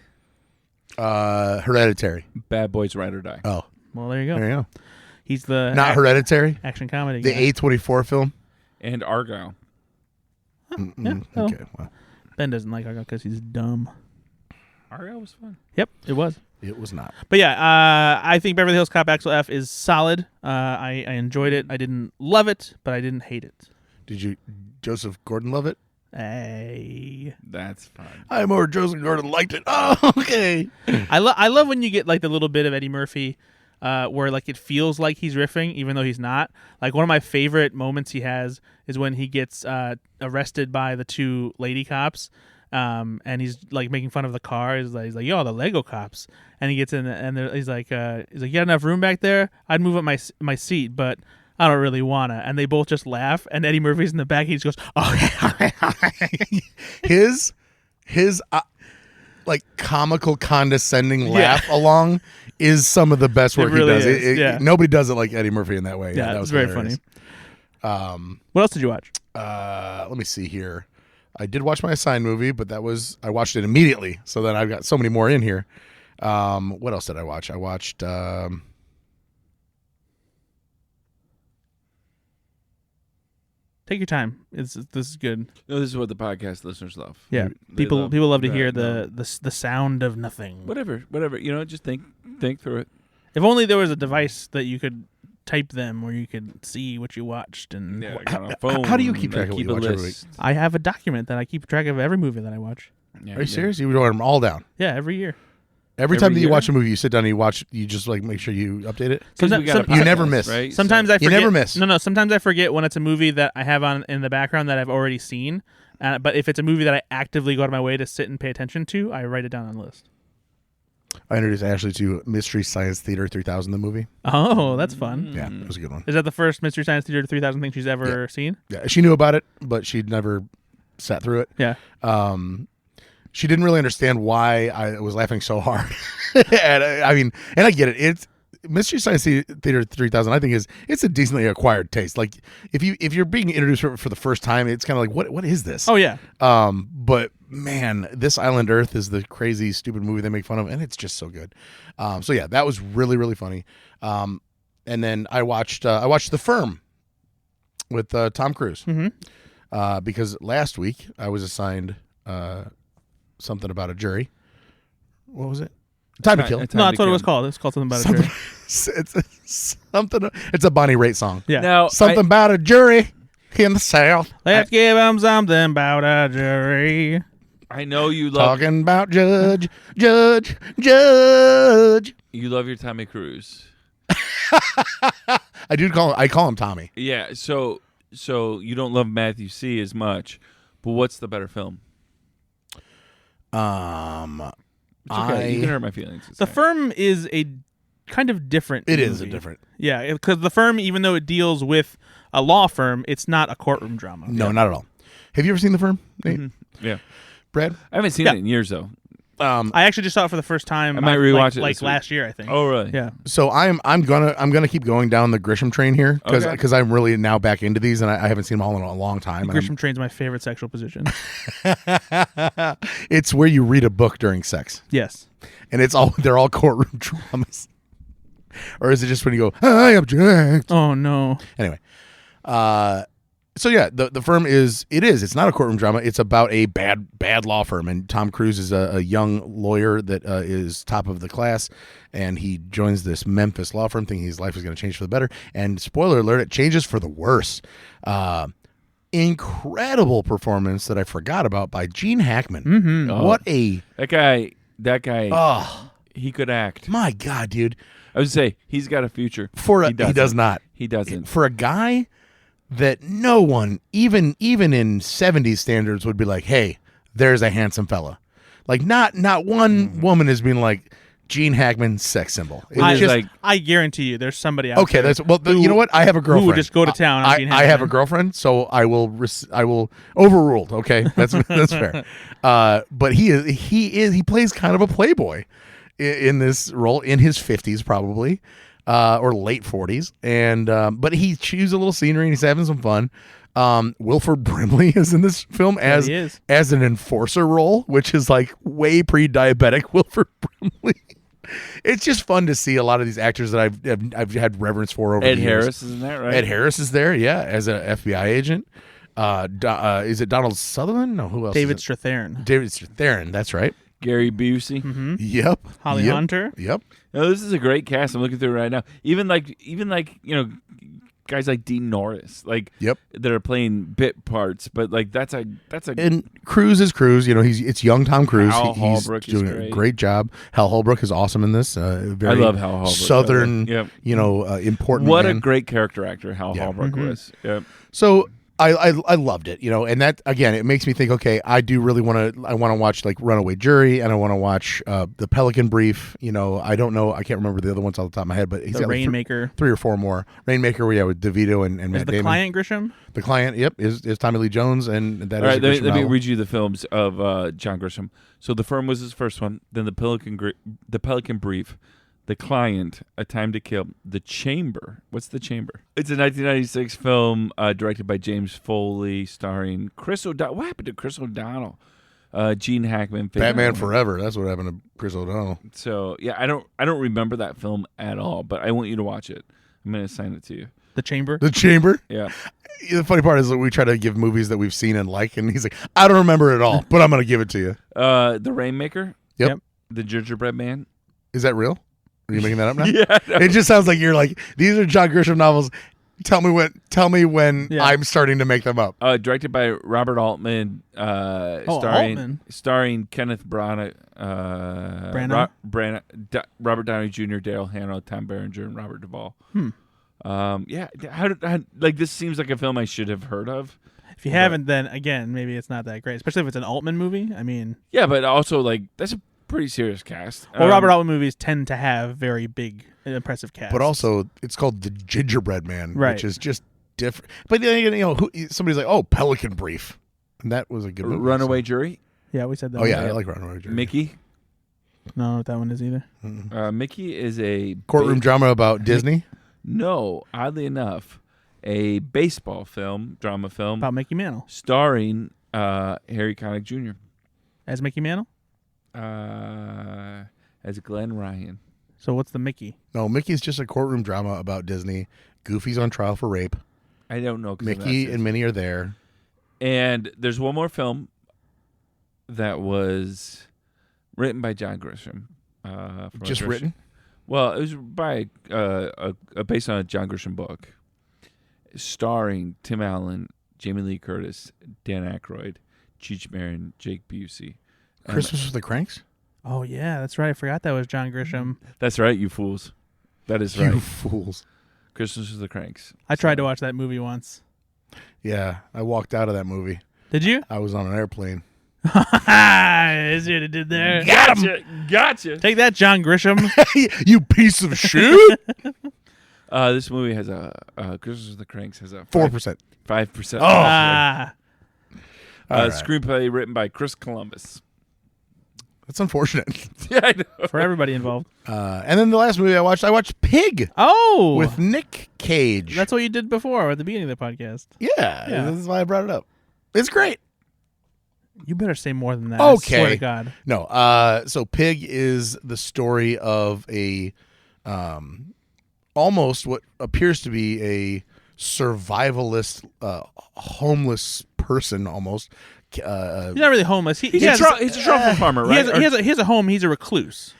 Hereditary. Bad Boys, Ride or Die. Oh, well, there you go. There you go. He's the not Hereditary action comedy. The guy. A24 film and Argyle. Okay. Well, Ben doesn't like Argyle because he's dumb. Argyle was fun. Yep, it was. It was not. But I think Beverly Hills Cop Axel F is solid. I enjoyed it. I didn't love it, but I didn't hate it. Did you, Joseph Gordon-Levitt? Hey, that's fine. I'm more Joseph Gordon liked it. Oh, okay. I love when you get the little bit of Eddie Murphy, where it feels like he's riffing even though he's not. One of my favorite moments he has is when he gets arrested by the two lady cops, and he's making fun of the car. He's like, yo, the Lego cops, and he gets in and he's like, you got enough room back there? I'd move up my seat, but I don't really wanna. And they both just laugh, and Eddie Murphy's in the back. He just goes, okay, all right. His comical, condescending laugh along is some of the best work really he does. Is, Nobody does it like Eddie Murphy in that way. Yeah, that was very hilarious. funny. What else did you watch? Let me see here. I did watch my assigned movie, but I watched it immediately. So then I've got so many more in here. What else did I watch? I watched. Take your time. This is good. No, this is what the podcast listeners love. Yeah, people love to hear the sound of nothing. Whatever. Just think through it. If only there was a device that you could type them where you could see what you watched. And Like on a phone. How do you keep track of what you watch every week? I have a document that I keep track of every movie that I watch. Yeah, Are you serious? You wrote them all down. Yeah, every year. Every time that you watch a movie, you sit down and you watch. You just like make sure you update it. You never miss. Right? Sometimes I forget. You never miss. No. Sometimes I forget when it's a movie that I have on in the background that I've already seen. But if it's a movie that I actively go out of my way to sit and pay attention to, I write it down on the list. I introduced Ashley to Mystery Science Theater 3000, the movie. Oh, that's fun. Yeah, it was a good one. Is that the first Mystery Science Theater 3000 thing she's ever seen? Yeah, she knew about it, but she'd never sat through it. Yeah. She didn't really understand why I was laughing so hard. And I get it. It's Mystery Science Theater 3000. I think it's a decently acquired taste. Like if you're being introduced for the first time, it's kind of like what is this? Oh yeah. But man, This Island Earth is the crazy stupid movie they make fun of, and it's just so good. So yeah, that was really really funny. And then I watched The Firm with Tom Cruise. Mm-hmm. Because last week I was assigned something about a jury. What was it? Time to Kill. No, that's what it was called. It's called something about a jury. It's something. It's a Bonnie Raitt song. Yeah. Now, Something about a jury in the South. Let's give them something about a jury. I know you love Talking about judge. you love your Tommy Cruise. I call him Tommy. Yeah. So you don't love Matthew C as much, but what's the better film? It's okay. You can hurt my feelings. The Firm is a kind of different It movie. is a different. Yeah, because The Firm, even though it deals with a law firm, it's not a courtroom drama. No, not at all. Have you ever seen The Firm, Nate? Mm-hmm. Yeah. Brad? I haven't seen it in years though. I actually just saw it for the first time. I might rewatch it like this week. last year, I think. Oh really? Yeah. So I'm gonna keep going down the Grisham train here because I'm really now back into these and I haven't seen them all in a long time. Grisham train's my favorite sexual position. It's where you read a book during sex. Yes. And they're all courtroom dramas. Or is it just when you go, I object? Oh no. Anyway, so yeah, the firm it's not a courtroom drama. It's about a bad law firm, and Tom Cruise is a young lawyer that is top of the class, and he joins this Memphis law firm, thinking his life is going to change for the better. And spoiler alert, it changes for the worse. Incredible performance that I forgot about by Gene Hackman. Mm-hmm. Oh. That guy. Oh, he could act. my God, dude! I would say he's got a future. He does not. He doesn't. For a guy that no one, even in 70s standards, would be like, hey, there's a handsome fella. Like, not one woman has been like, Gene Hackman, sex symbol. I guarantee you there's somebody out there. Okay, you know what? I have a girlfriend. Who would just go to town on Gene I have Hackman. a girlfriend, so I will overruled, okay? That's fair. But he plays kind of a playboy in this role, in his 50s probably. Or late 40s, and but he chews a little scenery and he's having some fun. Wilford Brimley is in this film as an enforcer role, which is like way pre-diabetic Wilford Brimley. It's just fun to see a lot of these actors that I've had reverence for over the years. Ed Harris, isn't that right? Ed Harris is there, yeah, as an FBI agent. Is it Donald Sutherland? No, who else? David Strathairn. David Strathairn, that's right. Gary Busey. Mm-hmm. Yep. Holly Hunter. Yep. No, this is a great cast. I'm looking through it right now. Even like guys like Dean Norris, that are playing bit parts, but like that's a and Cruise is Cruise. It's young Tom Cruise. Hal He's Holbrook doing is great. A great job. Hal Holbrook is awesome in this. I love Hal Holbrook. Southern, important. What man. a great character actor Hal Holbrook was. Yep. So I loved it, and that again, it makes me think. Okay, I do really want to watch like Runaway Jury, and I want to watch The Pelican Brief. I don't know, I can't remember the other ones off the top of my head, but he's got Rainmaker, three or four more. Rainmaker, with DeVito and Matt Damon. The Client Grisham. The Client, yep, is Tommy Lee Jones, and that All is. Right, let me read you the films of John Grisham. So The Firm was his first one, then The Pelican Brief, The Client, A Time to Kill, The Chamber. What's The Chamber? It's a 1996 film directed by James Foley, starring Chris O'Donnell. What happened to Chris O'Donnell? Gene Hackman. Batman Forever. That's what happened to Chris O'Donnell. So yeah, I don't remember that film at all, but I want you to watch it. I'm going to assign it to you. The Chamber. The Chamber. Yeah. The funny part is that we try to give movies that we've seen and like, and he's like, I don't remember it all, but I'm going to give it to you. The Rainmaker. Yep. The Gingerbread Man. Is that real? Are you making that up now? Yeah. No. It just sounds like you're like, these are John Grisham novels. Tell me when I'm starting to make them up. Directed by Robert Altman. Starring Kenneth Branagh. Robert Downey Jr., Daryl Hannah, Tom Berenger, and Robert Duvall. Yeah. This seems like a film I should have heard of. If you haven't, then again, maybe it's not that great. Especially if it's an Altman movie. I mean, yeah, but also that's a pretty serious cast. Well, Robert Altman movies tend to have very big, impressive casts. But also, it's called The Gingerbread Man, right, which is just different. But then, somebody's like, "Oh, Pelican Brief," and that was a good movie. Runaway Jury. Yeah, we said that. Oh yeah, I like Runaway Jury. Mickey. No, I don't know what that one is either. Mickey is a courtroom drama about Disney. No, oddly enough, a baseball drama film about Mickey Mantle, starring Harry Connick Jr. as Mickey Mantle. As Glenn Ryan. So what's the Mickey? No, Mickey's just a courtroom drama about Disney. Goofy's on trial for rape. I don't know. Mickey and Minnie are there. And there's one more film that was written by John Grisham. Just written? Well, it was by based on a John Grisham book, starring Tim Allen, Jamie Lee Curtis, Dan Aykroyd, Cheech Marin, Jake Busey. Christmas with the Cranks? Oh, yeah, that's right. I forgot that was John Grisham. That's right, you fools. That is right. You fools. Christmas with the Cranks. I tried to watch that movie once. Yeah, I walked out of that movie. Did you? I was on an airplane. Is what it did there. Gotcha. Take that, John Grisham. You piece of shit. This movie has Christmas with the Cranks has a 4%. 5%. Oh. Right. Screenplay written by Chris Columbus. That's unfortunate. Yeah, I know. For everybody involved. And then the last movie I watched Pig. Oh. With Nick Cage. That's what you did before at the beginning of the podcast. Yeah. This is why I brought it up. It's great. You better say more than that. Okay. I swear to God. No. So Pig is the story of a almost what appears to be a survivalist, homeless person almost. He's not really homeless. He's a truffle farmer, right? He has a home. He's a recluse.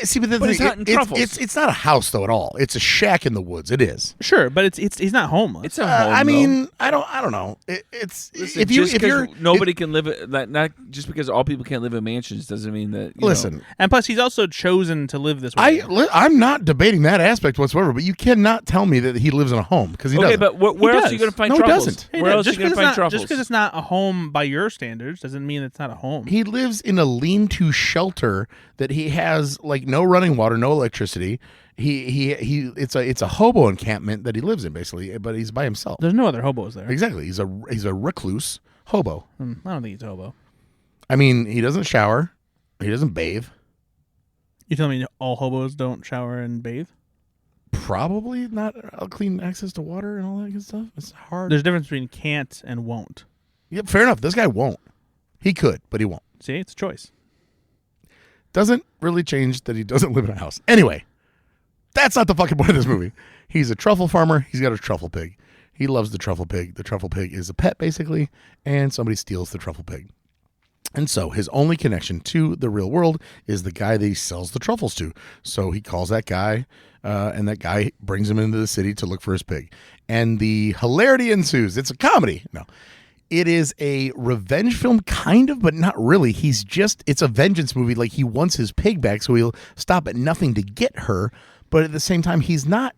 See, but he's hunting truffles. It's not a house though at all. It's a shack in the woods. It is. Sure, but he's not homeless. It's a home. I mean, I don't know. Listen, nobody can live it. Not just because all people can't live in mansions doesn't mean that. Listen, and plus he's also chosen to live this way. I'm not debating that aspect whatsoever. But you cannot tell me that he lives in a home because he doesn't. Okay, but where else are you going to find truffles? He doesn't. Where else are you going to find truffles? Just because it's not a home by your standards doesn't mean it's not a home. He lives in a lean-to shelter that he has like no running water, no electricity. It's a hobo encampment that he lives in basically, but he's by himself. There's no other hobos there. Exactly. He's a recluse hobo. I don't think he's a hobo. I mean, he doesn't shower. He doesn't bathe. You tell me all hobos don't shower and bathe? Probably not clean access to water and all that good stuff. It's hard. There's a difference between can't and won't. Yeah, fair enough. This guy won't. He could, but he won't. See, it's a choice. Doesn't really change that he doesn't live in a house. Anyway, that's not the fucking point of this movie. He's a truffle farmer. He's got a truffle pig. He loves the truffle pig. The truffle pig is a pet, basically, and somebody steals the truffle pig. And so his only connection to the real world is the guy that he sells the truffles to. So he calls that guy, and that guy brings him into the city to look for his pig. And the hilarity ensues. It's a comedy. No. It is a revenge film, kind of, but not really. It's a vengeance movie. Like, he wants his pig back, so he'll stop at nothing to get her. But at the same time, he's not,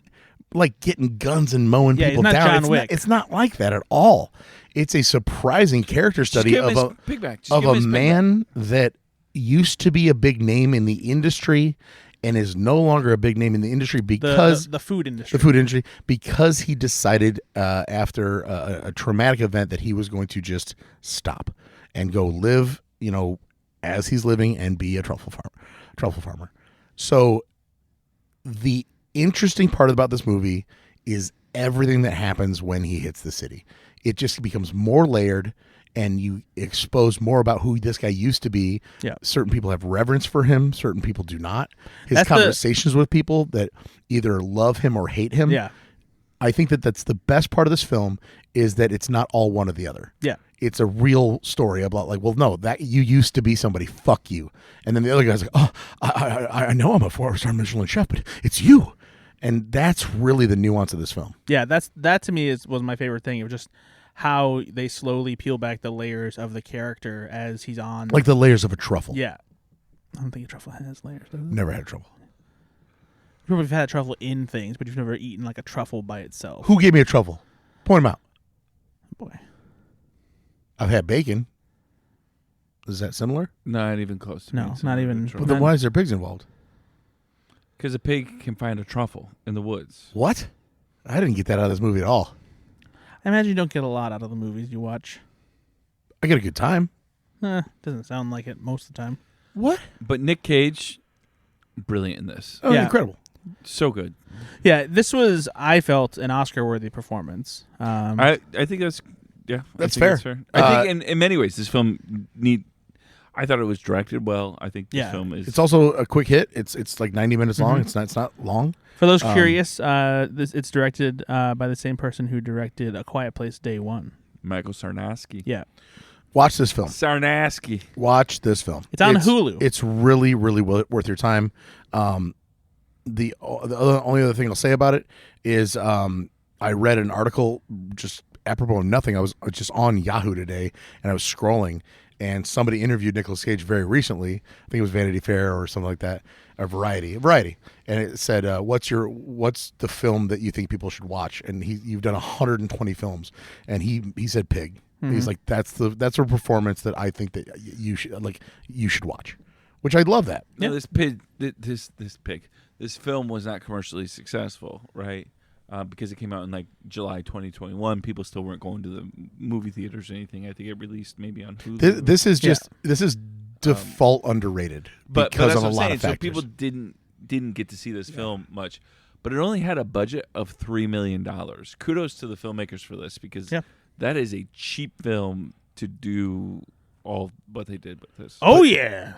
like, getting guns and mowing people down. John Wick. It's not like that at all. It's a surprising character study of a man that used to be a big name in the industry and is no longer a big name in the industry because the food industry. The food industry, because he decided after a traumatic event that he was going to just stop and go live, as he's living and be a truffle farmer. So the interesting part about this movie is everything that happens when he hits the city. It just becomes more layered, and you expose more about who this guy used to be. Yeah. Certain people have reverence for him. Certain people do not. His That's conversations with people that either love him or hate him. Yeah. I think that that's the best part of this film is that it's not all one or the other. Yeah. It's a real story about like, well, no, that you used to be somebody. Fuck you. And then the other guy's like, oh, I know I'm a 4-star Michelin chef, but it's you. And that's really the nuance of this film. Yeah, that to me was my favorite thing. It was just how they slowly peel back the layers of the character as he's on. Like the layers of a truffle. Yeah. I don't think a truffle has layers, does it? Never had truffle. Remember, you've had a truffle in things, but you've never eaten like a truffle by itself. Who gave me a truffle? Point them out. Boy. I've had bacon. Is that similar? Not even close to No, being not similar even- to But truffle. then why is there pigs involved? Because a pig can find a truffle in the woods. What? I didn't get that out of this movie at all. I imagine you don't get a lot out of the movies you watch. I get a good time. Doesn't sound like it most of the time. What? But Nick Cage, brilliant in this. Oh, Yeah. incredible. So good. Yeah, this was, I felt, an Oscar-worthy performance. I think that's That's I fair. think I think in many ways this film I thought it was directed well. I think this Yeah. film is. It's also a quick hit. It's like 90 minutes long. Mhm. It's not long. For those curious, it's directed by the same person who directed A Quiet Place Day One. Michael Sarnasky. Yeah. Watch this film. Sarnasky. Watch this film. It's on Hulu. It's really, really worth your time. The only other thing I'll say about it is I read an article just apropos of nothing. I was just on Yahoo today, and I was scrolling, and somebody interviewed Nicolas Cage very recently. I think it was Vanity Fair or something like that, or Variety, and it said, "What's the film that you think people should watch?" And you've done 120 films, and he said Pig. Mm-hmm. He's like, that's a performance that I think that you should watch, which I love that. No, this pig. This film was not commercially successful, right? Because it came out in like July 2021. People still weren't going to the movie theaters or anything. I think it released maybe on Hulu. This is default underrated but because that's of a what I'm lot saying. of factors. So people didn't get to see this film much, but it only had a budget of $3 million. Kudos to the filmmakers for this because that is a cheap film to do all what they did with this. Oh, yeah.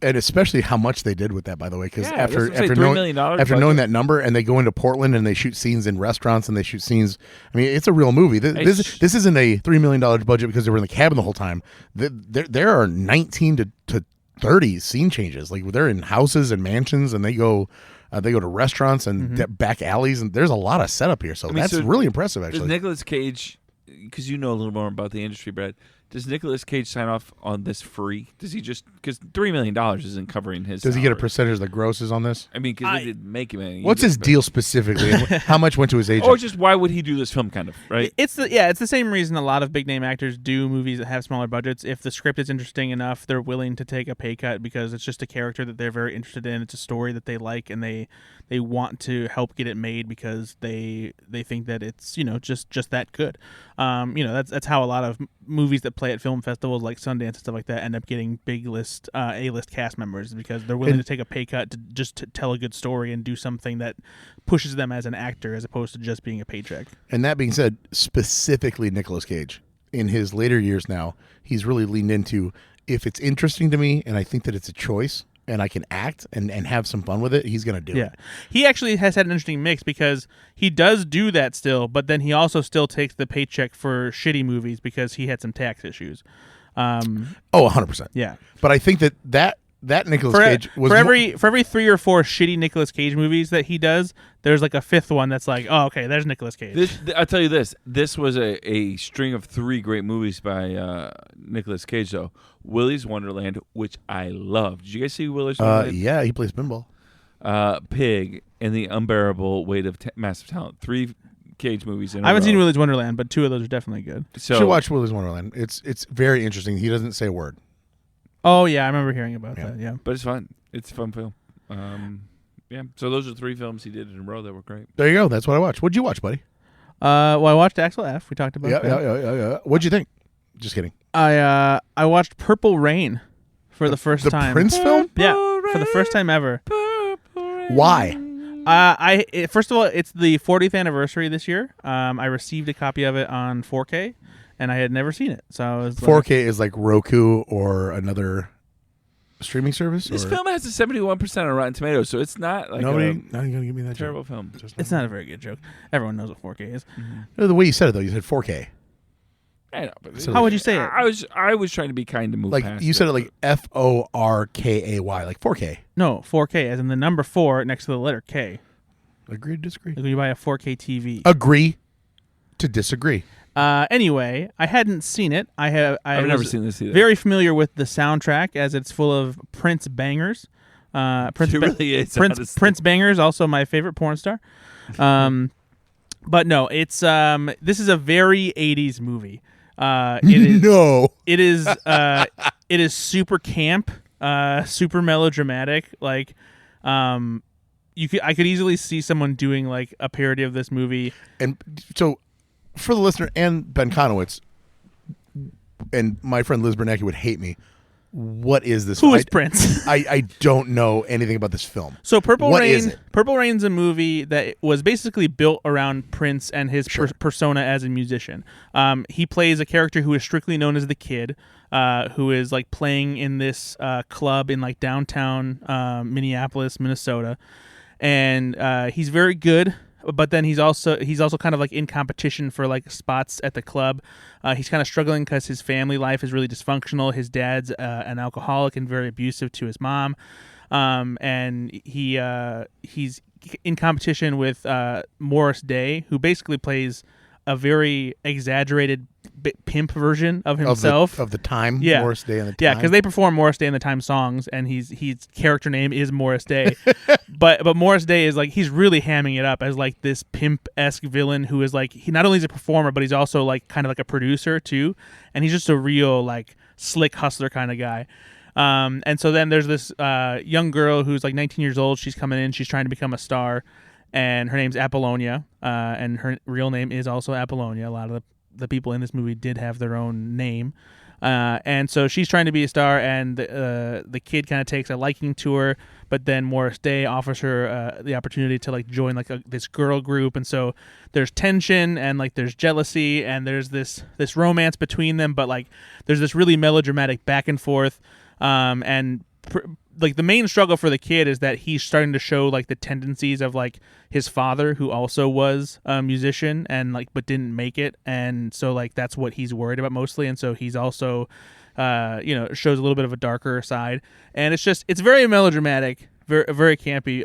And especially how much they did with that, by the way, because Yeah, after that's what I'm saying, $3 million knowing budget. that number, and they go into Portland and they shoot scenes in restaurants and they shoot scenes. I mean, it's a real movie. This isn't a $3 million budget because they were in the cabin the whole time. There are 19 to 30 scene changes. Like they're in houses and mansions, and they go to restaurants and back alleys, and there's a lot of setup here. So that's really impressive, Does actually. Nicolas Cage, because you know a little more about the industry, Brad, does Nicolas Cage sign off on this free? Does he just, because $3 million isn't covering his Does he get a salary. percentage of the grosses on this? I mean, because they didn't make him any. What's his deal specifically? And how much went to his agent? Or just why would he do this film, kind of, right? It's the same reason a lot of big name actors do movies that have smaller budgets. If the script is interesting enough, they're willing to take a pay cut because it's just a character that they're very interested in. It's a story that they like, and they want to help get it made because they think that it's just that good. That's how a lot of movies that play at film festivals like Sundance and stuff like that end up getting big A-list cast members because they're willing to take a pay cut to tell a good story and do something that pushes them as an actor as opposed to just being a paycheck. And that being said, specifically Nicolas Cage, in his later years now, he's really leaned into, if it's interesting to me and I think that it's a choice and I can act and have some fun with it, he's going to do it. He actually has had an interesting mix because he does do that still, but then he also still takes the paycheck for shitty movies because he had some tax issues. 100%. Yeah. But I think that Nicolas Cage was for every 3 or 4 shitty Nicolas Cage movies that he does, there's like a 5th one that's like, oh, okay, there's Nicolas Cage. I'll tell you this. This was a string of 3 great movies by Nicolas Cage, though. Willy's Wonderland, which I loved. Did you guys see Willy's Wonderland? Yeah, he plays pinball. Pig, and The Unbearable Weight of Massive Talent. 3 Cage movies in a I haven't row. seen Willy's Wonderland, but 2 of those are definitely good. So, You should watch Willy's Wonderland. It's very interesting. He doesn't say a word. Oh, yeah, I remember hearing about that, yeah. But it's fun. It's a fun film. Yeah. So those are 3 films he did in a row that were great. There you go. That's what I watched. What'd you watch, buddy? Well, I watched Axel F. We talked about that. Yeah. What'd you think? Just kidding. I watched Purple Rain for the first time. The Prince film? Yeah, for the first time ever. Why? First of all, it's the 40th anniversary this year. I received a copy of it on 4K, and I had never seen it. So I was 4K is like Roku or another streaming service. This film has a 71% on Rotten Tomatoes, so it's not like not even gonna give me that terrible joke. film. It's not a very good joke. Everyone knows what 4K is. No, the way you said it though, you said 4K. I know, but So How would you say it? I was trying to be kind to move Like past you said it like FORKAY, like 4K. No, 4K, as in the number 4 next to the letter K. Agree to disagree. Like when you buy a 4K TV. Agree to disagree. Anyway, I hadn't seen it. I've never seen this either. Very familiar with the soundtrack, as it's full of Prince bangers. Prince It really is, Prince honestly. Prince bangers, also my favorite porn star. But no, it's this is a very 80s movie. It is No. it is super camp, super melodramatic. Like, I could easily see someone doing like a parody of this movie. And so, for the listener and Ben Konowitz, and my friend Liz Bernanke would hate me. What is this? Who is Prince? I don't know anything about this film. So Purple What Rain. is it? Purple Rain's a movie that was basically built around Prince and his persona as a musician. He plays a character who is strictly known as the Kid, who is like playing in this club in like downtown Minneapolis, Minnesota, and he's very good. But then he's also kind of like in competition for like spots at the club. He's kind of struggling because his family life is really dysfunctional. His dad's an alcoholic and very abusive to his mom, and he's in competition with Morris Day, who basically plays a very exaggerated pimp version of himself of the time. Yeah. Morris Day and the time. Yeah, because they perform Morris Day and the Time songs, and his character name is Morris Day. but Morris Day is like, he's really hamming it up as like this pimp-esque villain who is like, he not only is a performer, but he's also like kind of like a producer too, and he's just a real like slick hustler kind of guy. And so then there's this young girl who's like 19 years old. She's coming in. She's trying to become a star, and her name's Apollonia, and her real name is also Apollonia. A lot of the people in this movie did have their own name. And so she's trying to be a star, and the Kid kind of takes a liking to her, but then Morris Day offers her the opportunity to like join like this girl group, and so there's tension and like there's jealousy and there's this romance between them, but like there's this really melodramatic back and forth, like the main struggle for the Kid is that he's starting to show like the tendencies of like his father, who also was a musician and like but didn't make it, and so like that's what he's worried about mostly, and so he's also shows a little bit of a darker side, and it's very melodramatic, very very campy.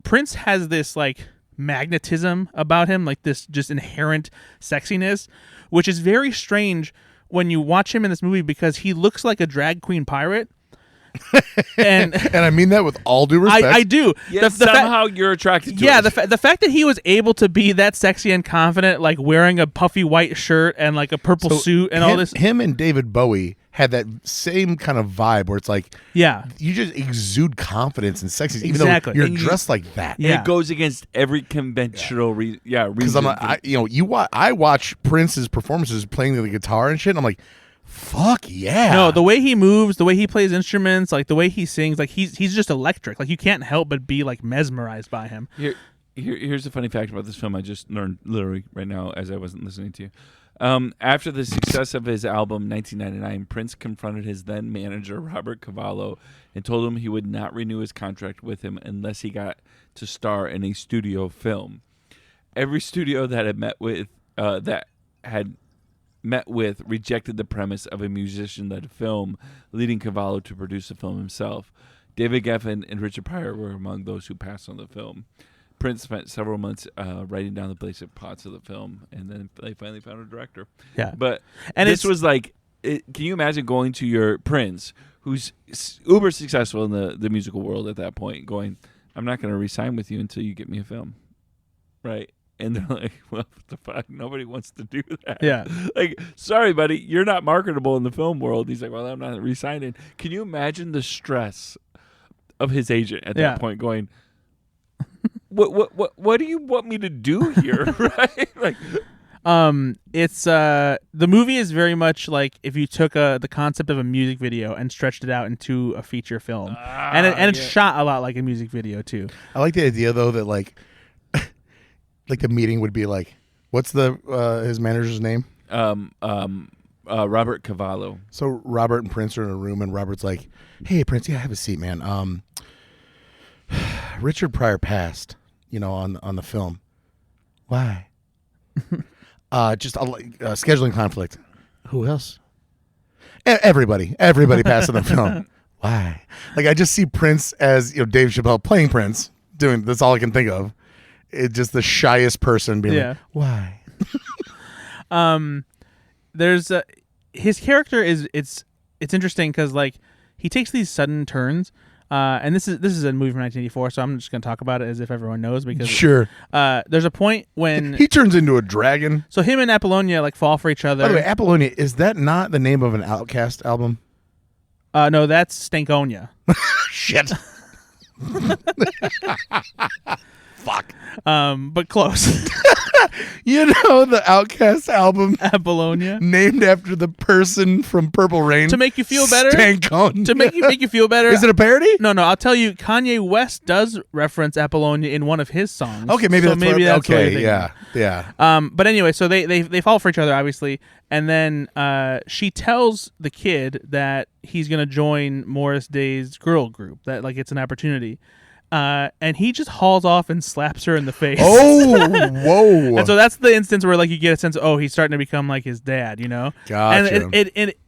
Prince has this like magnetism about him, like this just inherent sexiness, which is very strange when you watch him in this movie because he looks like a drag queen pirate. and I mean that with all due respect. I do. Yes, somehow you're attracted to it. The fact that he was able to be that sexy and confident, like wearing a puffy white shirt and like a purple suit and all this. Him and David Bowie had that same kind of vibe where it's like, yeah, you just exude confidence and sexy, even Exactly. though you're And dressed like that. Yeah. And it goes against every conventional reason. Because I watch Prince's performances playing the guitar and shit, and I'm like, fuck yeah. No, the way he moves, the way he plays instruments, like the way he sings, like he's just electric. Like you can't help but be like mesmerized by him. Here's a funny fact about this film I just learned literally right now as I wasn't listening to you. After the success of his album 1999, Prince confronted his then manager Robert Cavallo and told him he would not renew his contract with him unless he got to star in a studio film. Every studio that had met with rejected the premise of a musician-led film, leading Cavallo to produce the film himself. David Geffen and Richard Pryor were among those who passed on the film. Prince spent several months writing down the basic plots of the film, and then they finally found a director. Yeah, But and this was like, can you imagine going to your Prince, who's uber successful in the musical world at that point, going, I'm not going to re-sign with you until you get me a film, right? And they're like, well, what the fuck? Nobody wants to do that. Yeah. Like, sorry, buddy, you're not marketable in the film world. He's like, well, I'm not re-signing. Can you imagine the stress of his agent at that point going, what do you want me to do here? Right? Like, It's the movie is very much like if you took the concept of a music video and stretched it out into a feature film, and it's shot a lot like a music video too. I like the idea though that like the meeting would be like, what's his manager's name? Robert Cavallo. So Robert and Prince are in a room, and Robert's like, "Hey, Prince, yeah, have a seat, man. Richard Pryor passed, on the film. Why? Just a scheduling conflict. Who else? Everybody passed in the film. Why? Like I just see Prince as Dave Chappelle playing Prince. That's all I can think of. It's just the shyest person being like, why? There's his character it's interesting because like he takes these sudden turns, and this is a movie from 1984, so I'm just gonna talk about it as if everyone knows because sure. There's a point when he turns into a dragon. So him and Apollonia like fall for each other. By the way, Apollonia, is that not the name of an Outkast album? No, that's Stankonia. Shit. Fuck. But close. The Outkast album Apollonia, named after the person from Purple Rain, to make you feel better. Stankonia. To make you feel better. Is it a parody? No. I'll tell you. Kanye West does reference Apollonia in one of his songs. Okay, maybe that's okay. What yeah. But anyway, so they fall for each other obviously, and then she tells the kid that he's gonna join Morris Day's girl group. That like it's an opportunity. And he just hauls off and slaps her in the face. Oh, whoa! And so that's the instance where like you get a sense of he's starting to become like his dad, Gotcha. And it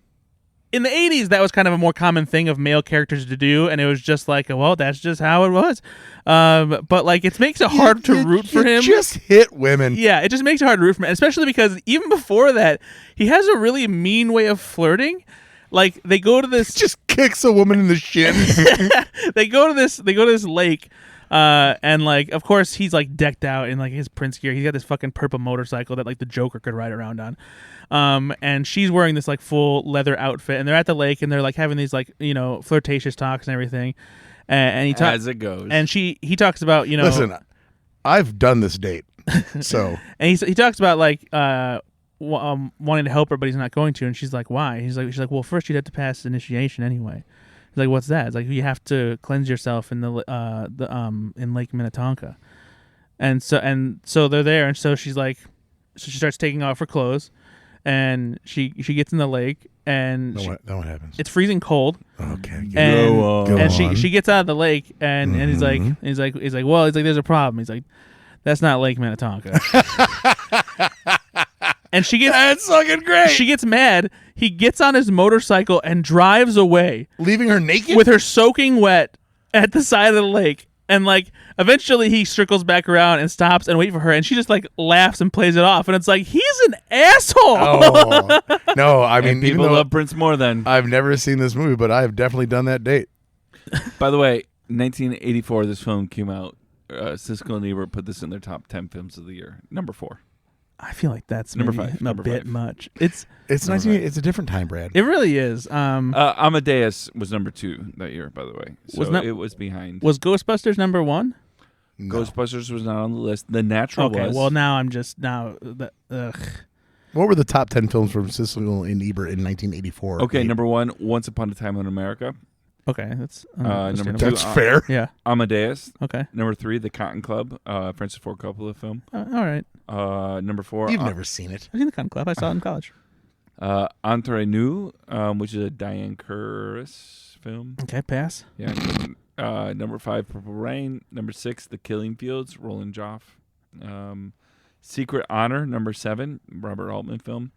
in the 80s that was kind of a more common thing of male characters to do, and it was just like, well, that's just how it was. But like it makes it hard to root for him. Just hit women. Yeah, it just makes it hard to root for him, especially because even before that, he has a really mean way of flirting. Like they go to this, just kicks a woman in the shin. They go to this lake, and like of course he's like decked out in like his Prince gear. He's got this fucking purple motorcycle that like the Joker could ride around on. And she's wearing this like full leather outfit, and they're at the lake and they're like having these like flirtatious talks and everything. And he talks as it goes, and he talks about Listen, I've done this date, so and he talks about like wanting to help her, but he's not going to, and she's like, why? She's like, well, first you'd have to pass initiation anyway. He's like, what's that? It's like you have to cleanse yourself in in Lake Minnetonka, and so they're there, and so she's like, so she starts taking off her clothes, and she gets in the lake, and then what happens? It's freezing cold. Okay, and she gets out of the lake, and he's like, well, there's a problem. He's like, that's not Lake Minnetonka. And that's fucking great. She gets mad. He gets on his motorcycle and drives away, leaving her naked with her soaking wet at the side of the lake. And like eventually he circles back around and stops and waits for her, and she just like laughs and plays it off. And it's like, he's an asshole. Oh. No, I mean, people love Prince more than I've never seen this movie, but I've definitely done that date. By the way, 1984, this film came out. Siskel and Ebert put this in their top 10 films of the year, number 4. I feel like that's number 5. A bit much. It's nice. It's a different time, Brad. It really is. Amadeus was number 2 that year, by the way. So it was behind. Was Ghostbusters number 1? No. Ghostbusters was not on the list. The Natural was. Okay, well now I'm just What were the top 10 films from Siskel and Ebert in 1984? Okay, number 1, Once Upon a Time in America. Okay, that's number 2. That's fair. Yeah. Amadeus. Okay. Number 3, The Cotton Club, Francis Ford Coppola film. All right. Number 4. You've never seen it. I've seen The Cotton Club. I saw it in college. Entre Nous, which is a Diane Curris film. Okay, pass. Yeah. Number 5, Purple Rain. Number 6, The Killing Fields, Roland Joff. Secret Honor, number 7, Robert Altman film.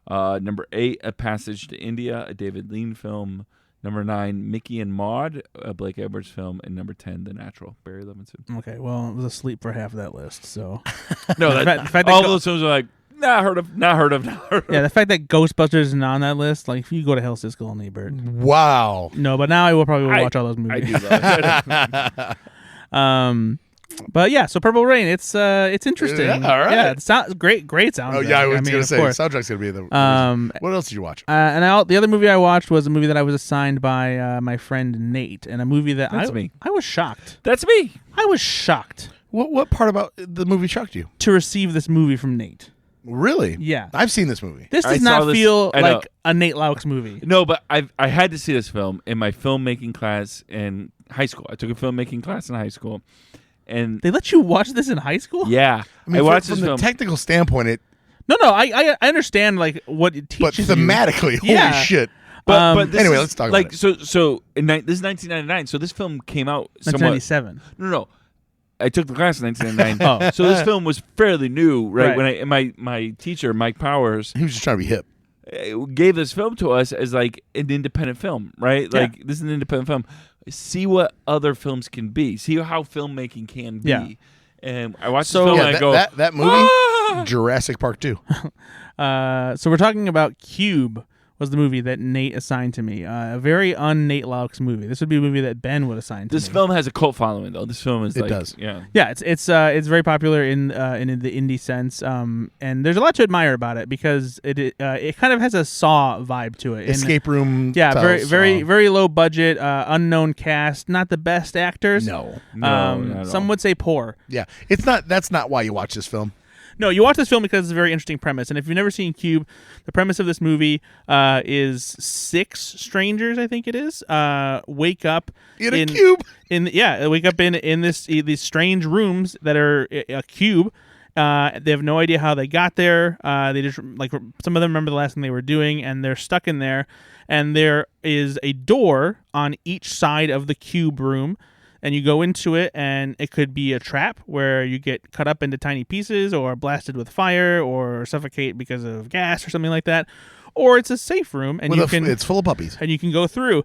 Number 8, A Passage to India, a David Lean film. Number 9, Mickey and Maude, a Blake Edwards film. And number 10, The Natural, Barry Levinson. Okay, well, I was asleep for half of that list, so. No, the fact all those films are like, not heard of. Yeah, the fact that Ghostbusters isn't on that list, like, if you go to hell, Siskel and Ebert. Wow. No, but now I will probably watch all those movies. I do love it. But yeah, so Purple Rain, it's interesting. Yeah, all right. Yeah, it sounds great soundtrack. Oh yeah, I was going to say course. soundtrack's going to be the. What else did you watch? The other movie I watched was a movie that I was assigned by my friend Nate, and a movie that That's me. I was shocked. That's me. I was shocked. What part about the movie shocked you? To receive this movie from Nate. Really? Yeah. I've seen this movie. This does I saw not this- feel I know. like a Nate Loucks movie. No, but I had to see this film in my filmmaking class in high school. I took a filmmaking class in high school, and They let you watch this in high school? yeah, I mean, watched from this the film. technical standpoint, No, I understand like what it but teaches you. thematically, Yeah. holy shit. But this Anyway, is, let's talk like about it. so this is 1999. So this film came out somewhat. 1997. No. I took the class in 1999. Oh. So this film was fairly new, right? Right. When my teacher, Mike Powers, He was just trying to be hip. gave this film to us as like an independent film, right? Yeah. Like this is an independent film. See what other films can be. See how filmmaking can be. Yeah. And I watched So- this film Yeah, and I go, that movie, "Ah!" Jurassic Park 2. So we're talking about Cube was the movie that Nate assigned to me. A very un-Nate Loucks movie. This would be a movie that Ben would assign to This me. film has a cult following, though. This film is It like, does. yeah. Yeah, it's very popular in the indie sense, and there's a lot to admire about it because it kind of has a Saw vibe to it. And, Escape room. yeah, style very song. very low budget, unknown cast, not the best actors. No. No, not at some all. would say poor. Yeah, it's not. That's not why you watch this film. No, you watch this film because it's a very interesting premise. And if you've never seen Cube, the premise of this movie is 6 strangers, I think it is, wake up In a cube. Wake up in these strange rooms that are a cube. They have no idea how they got there. They just like some of them remember the last thing they were doing, and they're stuck in there. And there is a door on each side of the cube room. And you go into it, and it could be a trap where you get cut up into tiny pieces or blasted with fire or suffocate because of gas or something like that. Or it's a safe room, and It's full of puppies. and you can go through.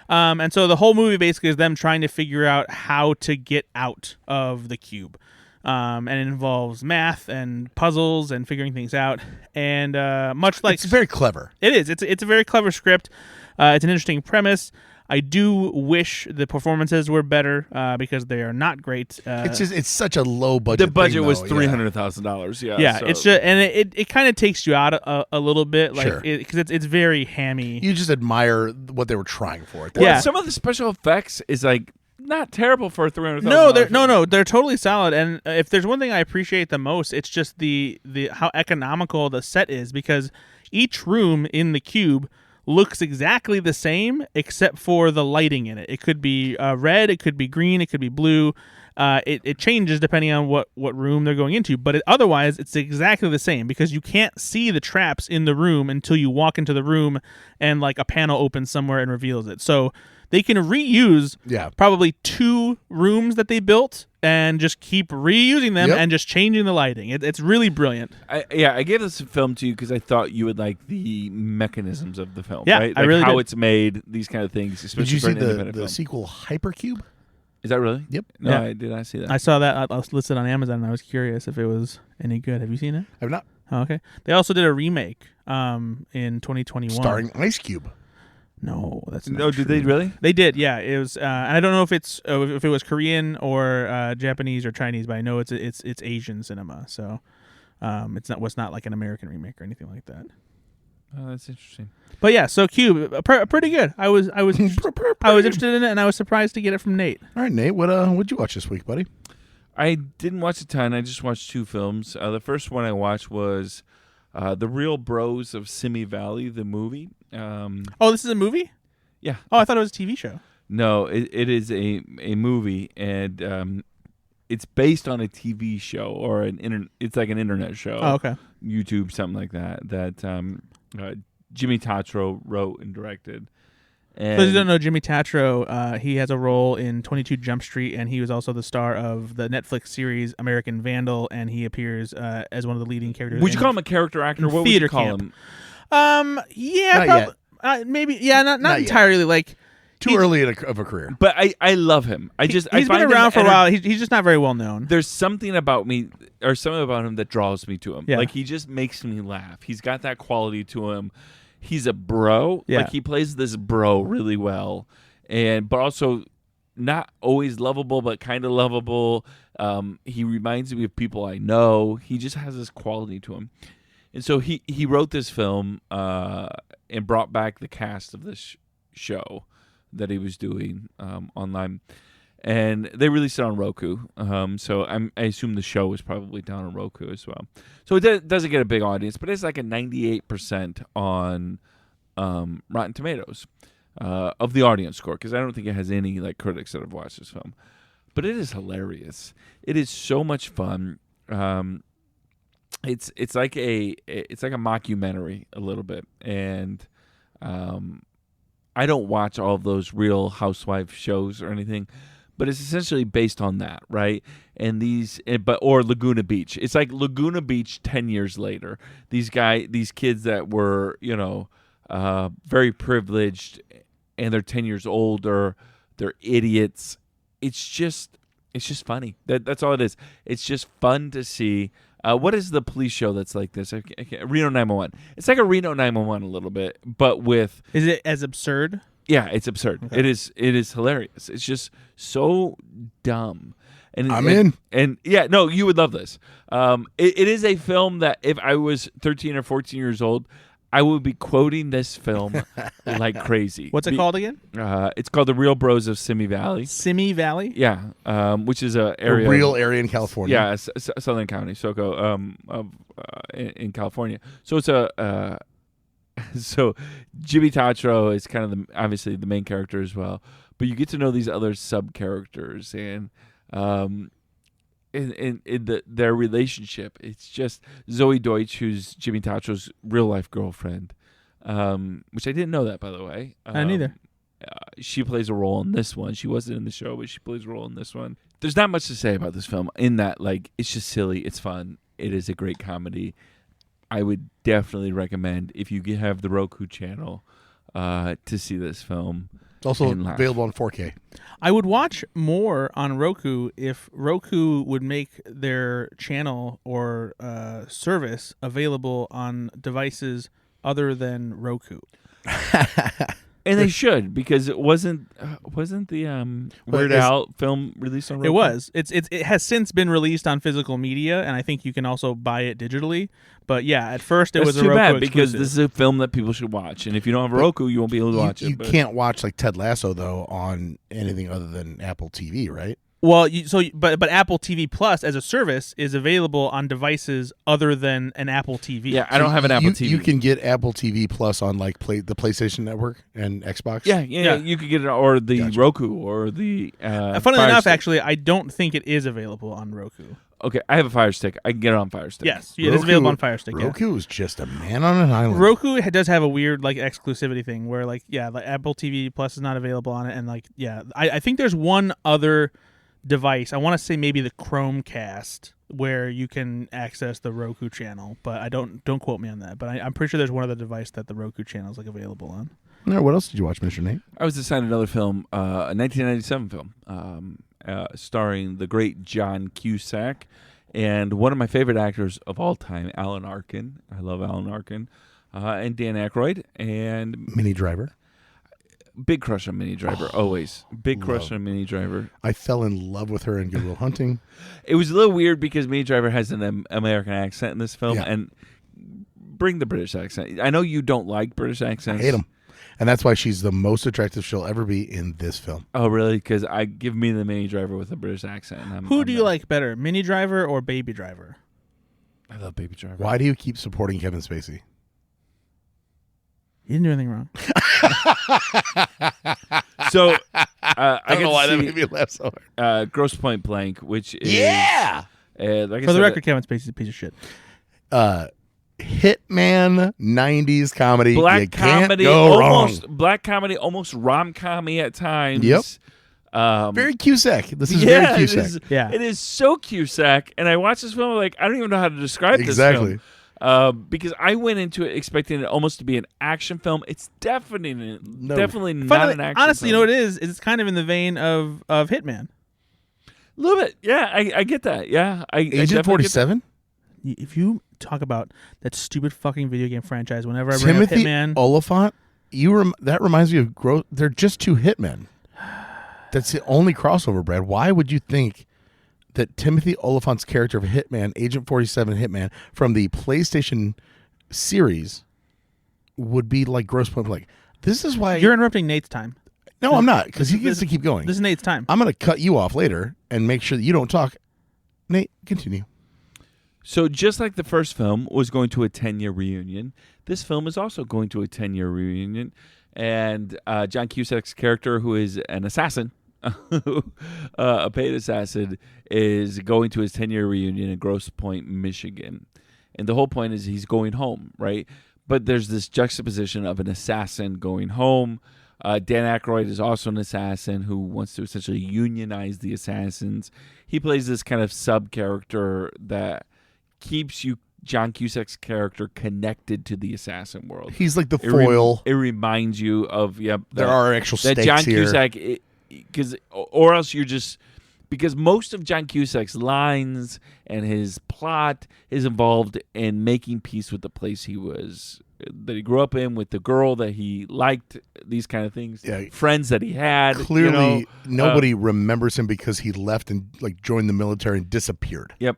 And so the whole movie basically is them trying to figure out how to get out of the cube. And it involves math and puzzles and figuring things out. And much like... It's very clever. It is. It's a very clever script. It's an interesting premise. I do wish the performances were better because they are not great. It's such a low budget. The budget thing, was though, $300,000. Yeah. yeah, so- it's just and it kind of takes you out a little bit, like Sure. because it's very hammy. You just admire what they were trying for. Well, Yeah. some of the special effects is like not terrible for a $300,000. No, they're totally solid. And if there's one thing I appreciate the most, it's just the how economical the set is because each room in the cube looks exactly the same except for the lighting in it. It could be red, it could be green, it could be blue. It changes depending on what room they're going into, but otherwise it's exactly the same because you can't see the traps in the room until you walk into the room and like a panel opens somewhere and reveals it. So they can reuse probably 2 rooms that they built and just keep reusing them and just changing the lighting. It's really brilliant. I gave this film to you because I thought you would like the mechanisms of the film. Yeah, right? I Like really how did. it's made, these kind of things. Especially Did you for see an independent the film. sequel Hypercube? Is that really? Yep. No, Yeah. I did not see that. I saw that listed on Amazon and I was curious if it was any good. Have you seen it? I've not. Oh, okay. They also did a remake in 2021. Starring Ice Cube. No, that's not No, did they true. really? They did, yeah. It was, and I don't know if it was Korean or Japanese or Chinese, but I know it's Asian cinema. So it's not like an American remake or anything like that. Oh, that's interesting. But yeah, so Cube, pretty good. I was interested in it, and I was surprised to get it from Nate. All right, Nate. What'd you watch this week, buddy? I didn't watch a ton. I just watched 2 films. The first one I watched was The Real Bros of Simi Valley, the movie. Oh, this is a movie? Yeah. Oh, I thought it was a TV show. No, it is a movie, and it's based on a TV show or it's like an internet show. Oh, okay. YouTube, something like that. That Jimmy Tatro wrote and directed. And For those who don't know, Jimmy Tatro, he has a role in 22 Jump Street, and he was also the star of the Netflix series American Vandal, and he appears as one of the leading characters. would you in call him a character actor? What would theater you call camp. him? Yeah, Not probably. Maybe. Yeah, not Not yet. entirely. Like Too early of a career. But I love him. I he's find been him around for a while. He's just not very well known. There's something about me, or something about him that draws me to him. Yeah. Like he just makes me laugh. He's got that quality to him. He's a bro. Yeah. Like he plays this bro really well, but also not always lovable, but kind of lovable. He reminds me of people I know. He just has this quality to him. And so he wrote this film and brought back the cast of this show that he was doing online. and they released it on Roku. So I assume the show is probably down on Roku as well. So it doesn't get a big audience, but it's like a 98% on Rotten Tomatoes of the audience score, because I don't think it has any like critics that have watched this film. But it is hilarious. It is so much fun. It's like a mockumentary a little bit, and I don't watch all of those Real Housewife shows or anything, but it's essentially based on that, right? And or Laguna Beach. It's like Laguna Beach 10 years later. These kids that were, very privileged, and they're 10 years older, they're idiots. It's just funny. That's all it is. It's just fun to see. What is the police show that's like this? Reno 911. It's like a Reno 911 a little bit, but with... Is it as absurd? Yeah, it's absurd. Okay. It is hilarious. It's just so dumb. And I'm in. And yeah, no, you would love this. It is a film that if I was 13 or 14 years old, I would be quoting this film like crazy. What's it called again? It's called The Real Bros of Simi Valley. Simi Valley? Yeah, which is a real area in California. Yeah, Southern County, SoCo, in California. So it's so Jimmy Tatro is kind of obviously the main character as well, but you get to know these other sub characters and in their relationship. It's just Zoe Deutsch, who's Jimmy Tatro's real life girlfriend, which I didn't know that, by the way. I neither. She plays a role in this one. She wasn't in the show, but she plays a role in this one. There's not much to say about this film in that, like, it's just silly. It's fun. It is a great comedy. I would definitely recommend, if you have the Roku channel, to see this film. It's also available on 4K. I would watch more on Roku if Roku would make their channel or service available on devices other than Roku. And they should, because it wasn't the Weird Al film released on Roku? It was. It has since been released on physical media, and I think you can also buy it digitally. But yeah, at first it was a Roku bad, exclusive. Because this is a film that people should watch, and if you don't have a Roku, you won't be able to watch it. You can't watch like Ted Lasso though on anything other than Apple TV, right? Well, but Apple TV Plus as a service is available on devices other than an Apple TV. Yeah, I don't have an Apple TV. You can get Apple TV Plus on like the PlayStation Network and Xbox. Yeah, you could get it, or the Roku, or the. Funnily enough, actually, I don't think it is available on Roku. Okay, I have a Fire Stick. I can get it on Fire Stick. Yes, it is available on Fire Stick. Roku is just a man on an island. Roku does have a weird like exclusivity thing where like like Apple TV Plus is not available on it, and like I think there's one other device. I want to say maybe the Chromecast where you can access the Roku channel, but I don't quote me on that. But I'm pretty sure there's one other device that the Roku channel is like available on. All right, what else did you watch, Mr. Nate? I was assigned another film, a 1997 film, starring the great John Cusack and one of my favorite actors of all time, Alan Arkin. I love Alan Arkin, and Dan Aykroyd and Minnie Driver. Big crush on Minnie Driver, always. Big crush on Minnie Driver. I fell in love with her in Good Will Hunting. It was a little weird because Minnie Driver has an American accent in this film, and bring the British accent. I know you don't like British accents. I hate them. And that's why she's the most attractive she'll ever be in this film. Oh, really? Because give me the Minnie Driver with a British accent. Who do you like better, Minnie Driver or Baby Driver? I love Baby Driver. Why do you keep supporting Kevin Spacey? You didn't do anything wrong. So, I don't know why that made me laugh so hard. Grosse Point Blank, which is... Yeah! Like For the record, Kevin Spacey's a piece of shit. Hitman 90s comedy. Black you comedy, can't go wrong. Black comedy, almost rom-com-y at times. Yep. Very Cusack. This is very Cusack. It is so Cusack. And I watched this film like, I don't even know how to describe this film. Because I went into it expecting it almost to be an action film. It's definitely not an action honestly, film. You know what it is? It's kind of in the vein of Hitman. A little bit. Yeah, I get that. Yeah. Agent 47? If you talk about that stupid fucking video game franchise, whenever I bring Timothy up Hitman... Oliphant, that reminds me of... They're just two hitmen. That's the only crossover, Brad. Why would you think that Timothy Oliphant's character of Hitman, Agent 47 Hitman, from the PlayStation series would be like Grosse Point Blank? This is why... You're interrupting Nate's time. No, I'm not, because he gets to keep going. This is Nate's time. I'm going to cut you off later and make sure that you don't talk. Nate, continue. So just like the first film was going to a 10-year reunion, this film is also going to a 10-year reunion. And John Cusack's character, who is an assassin, a paid assassin, is going to his 10-year reunion in Grosse Point, Michigan. And the whole point is he's going home, right? But there's this juxtaposition of an assassin going home. Dan Aykroyd is also an assassin who wants to essentially unionize the assassins. He plays this kind of sub-character that keeps John Cusack's character connected to the assassin world. He's like the foil. It reminds you of there are actual stakes that John here. Cusack, or else you're just, because most of John Cusack's lines and his plot is involved in making peace with the place that he grew up in, with the girl that he liked, these kind of things, friends that he had. Clearly, nobody remembers him because he left and joined the military and disappeared. Yep.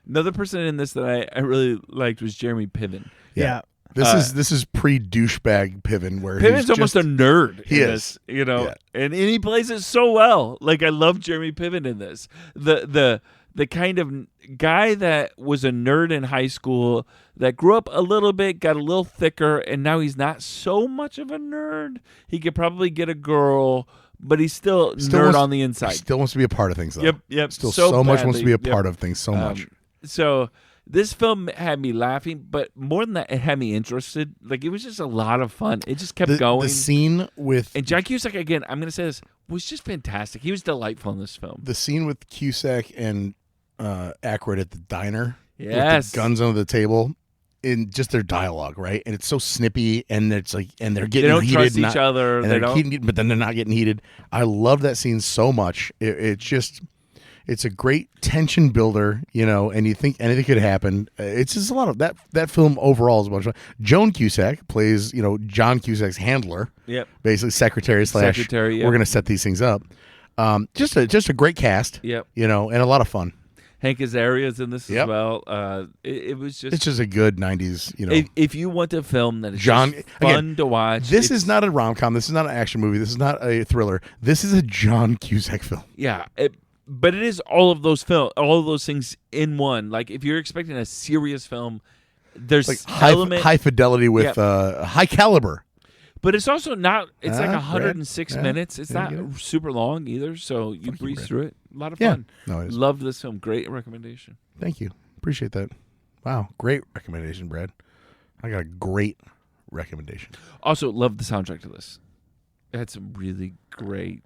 Another person in this that I really liked was Jeremy Piven. Yeah. This is pre-douchebag Piven, where Piven's almost a nerd. He is, and he plays it so well. Like, I love Jeremy Piven in this. The kind of guy that was a nerd in high school, that grew up a little bit, got a little thicker, and now he's not so much of a nerd. He could probably get a girl, but he's still nerd on the inside. Still wants to be a part of things, though. Yep. Still so much wants to be a part of things, so much. So this film had me laughing, but more than that, it had me interested. Like, it was just a lot of fun. It just kept going. The scene with... And John Cusack, again, I'm going to say this, was just fantastic. He was delightful in this film. The scene with Cusack and Aykroyd at the diner. Yes. With the guns under the table. In just their dialogue, right? And it's so snippy, and it's and they're getting heated. They don't trust each other. And but then they're not getting heated. I love that scene so much. It's a great tension builder, and you think anything could happen. It's just a lot of that film overall is a bunch of fun. Joan Cusack plays, John Cusack's handler. Yep. Basically secretary. Yep. We're going to set these things up. Just a great cast. Yep. And a lot of fun. Hank Azaria's in this as well. It was just... It's just a good 90s, If you want a film that is fun to watch... This is not a rom-com. This is not an action movie. This is not a thriller. This is a John Cusack film. Yeah, but it is all of those things in one. Like, if you're expecting a serious film, there's high fidelity with high caliber. But it's also not. It's like 106 minutes. It's not super long either, so you breeze through it. A lot of fun. No, it is. Love this film. Great recommendation. Thank you. Appreciate that. Wow, great recommendation, Brad. I got a great recommendation. Also, love the soundtrack to this. It had some really great,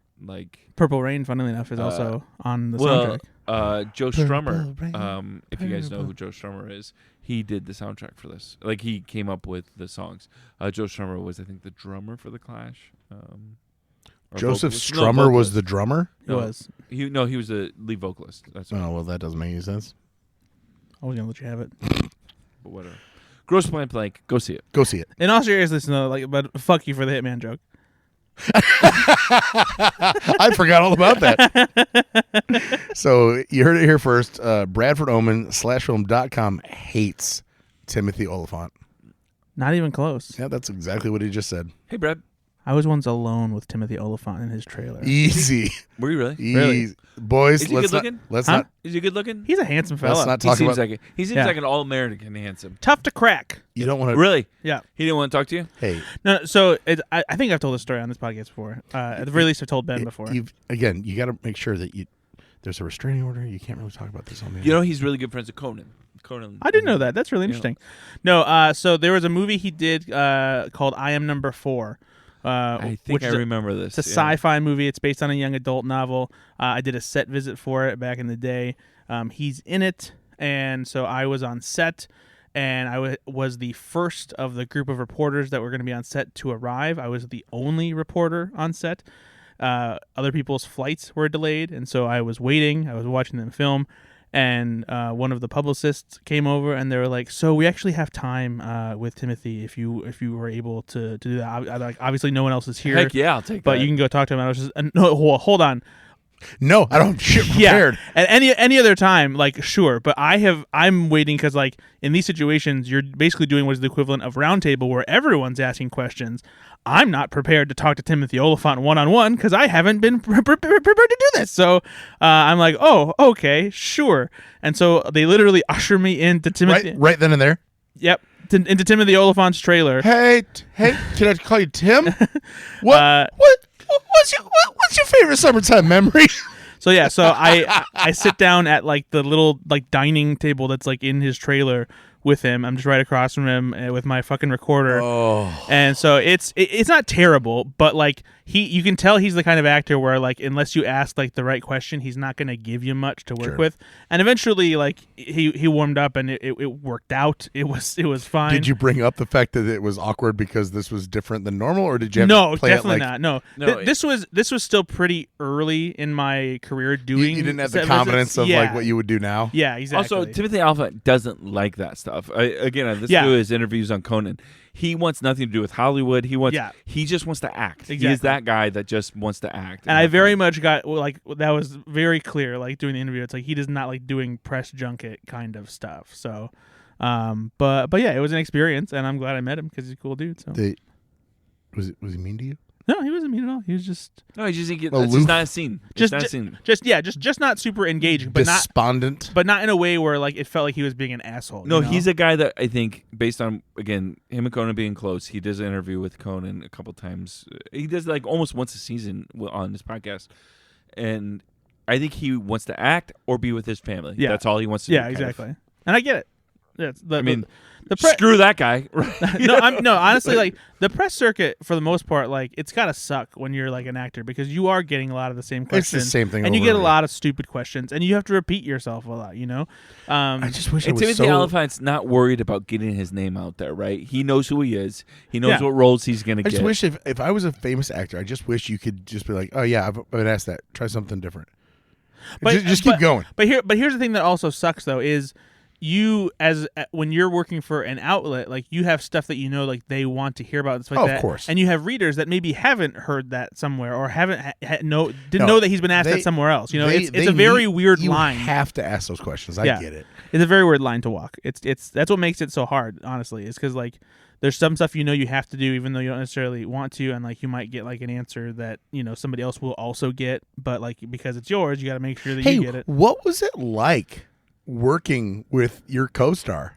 Purple Rain, funnily enough, is also on the soundtrack. Joe Strummer. If you guys know who Joe Strummer is, he did the soundtrack for this. He came up with the songs. Joe Strummer was, I think, the drummer for the Clash. Joseph Strummer was the drummer? He was. He was the lead vocalist. That's right. Oh, well, that doesn't make any sense. I was going to let you have it. But whatever. Grosse Point Blank. Go see it. Go see it. In all seriousness, no, but fuck you for the Hitman joke. I forgot all about that. So you heard it here first. Bradford Oman /film.com hates Timothy Oliphant. Not even close. Yeah, that's exactly what he just said. Hey, Brad. I was once alone with Timothy Oliphant in his trailer. Easy. Were you really? Really? Boys, is he good looking? Not. Is he good looking? He's a handsome fella. Let's not talk about. He seems like an all-American handsome. Tough to crack. You don't want to. Really? Yeah. He didn't want to talk to you? Hey. No. So I think I've told this story on this podcast before. At the very least, I've told Ben before. You got to make sure that there's a restraining order. You can't really talk about this on the air. He's really good friends with Conan. I didn't know that. That's really interesting. No. So there was a movie he did called I Am Number 4. I think I remember this. It's a sci-fi movie. It's based on a young adult novel. I did a set visit for it back in the day. He's in it, and so I was on set, and I was the first of the group of reporters that were going to be on set to arrive. I was the only reporter on set. Other people's flights were delayed, and so I was waiting. I was watching them film. And one of the publicists came over, and they were like, "So we actually have time with Timothy if you were able to do that. Obviously, no one else is here. Heck yeah, I'll take that. But you can go talk to him." And I was just, "No, hold on. No, I don't have shit prepared. Yeah. At any other time, like sure, but I'm waiting because like in these situations, you're basically doing what is the equivalent of roundtable where everyone's asking questions. I'm not prepared to talk to Timothy Oliphant one-on-one because I haven't been prepared to do this. So I'm like, oh, okay, sure. And so they literally usher me into Timothy. Right then and there. Yep. Into Timothy Oliphant's trailer. Hey, can I call you Tim? What's your favorite summertime memory? So yeah, so I sit down at like the little like dining table that's like in his trailer with him. I'm just right across from him with my fucking recorder. Oh. And so it's not terrible, but like you can tell he's the kind of actor where like unless you ask like the right question, he's not going to give you much to work with. And eventually like he warmed up and it worked out. It was fine. Did you bring up the fact that it was awkward because this was different than normal, or did you have to play definitely it like... not. No. This was still pretty early in my career doing. You didn't have the confidence of like what you would do now. Yeah, exactly. Also, Timothy Oliphant doesn't like that stuff. I listened to his interviews on Conan. He wants nothing to do with Hollywood. He just wants to act. Exactly. He is that guy that just wants to act. And I very much got like that was very clear. Like doing the interview, it's like he does not like doing press junket kind of stuff. So, but yeah, it was an experience, and I'm glad I met him because he's a cool dude. So, was he mean to you? No, he wasn't mean at all. He was just it's just not a scene. Just not super engaging, but despondent, but not in a way where like it felt like he was being an asshole. No, he's a guy that I think, based on again him and Conan being close, he does an interview with Conan a couple times. He does like almost once a season on his podcast, and I think he wants to act or be with his family. Yeah, that's all he wants to do. Yeah, exactly. And I get it. Screw that guy. Honestly, like the press circuit for the most part, like it's gotta suck when you're like an actor because you are getting a lot of the same questions. It's the same thing, and you get a lot of stupid questions, and you have to repeat yourself a lot. You know, I just wish it was Timothy Oliphant's not worried about getting his name out there, right? He knows who he is. He knows what roles he's gonna get. I just wish if I was a famous actor, I just wish you could just be like, oh yeah, I've been asked that. Try something different. But just keep going. But here's the thing that also sucks though is. You when you're working for an outlet, like you have stuff that you know, like they want to hear about and stuff like that. Of course. And you have readers that maybe haven't heard that somewhere or haven't didn't know that he's been asked that somewhere else. You know, it's a very weird line. You have to ask those questions. I get it. It's a very weird line to walk. It's that's what makes it so hard. Honestly, is because like there's some stuff you have to do even though you don't necessarily want to, and like you might get like an answer that somebody else will also get, but like because it's yours, you got to make sure that you get it. What was it like working with your co-star?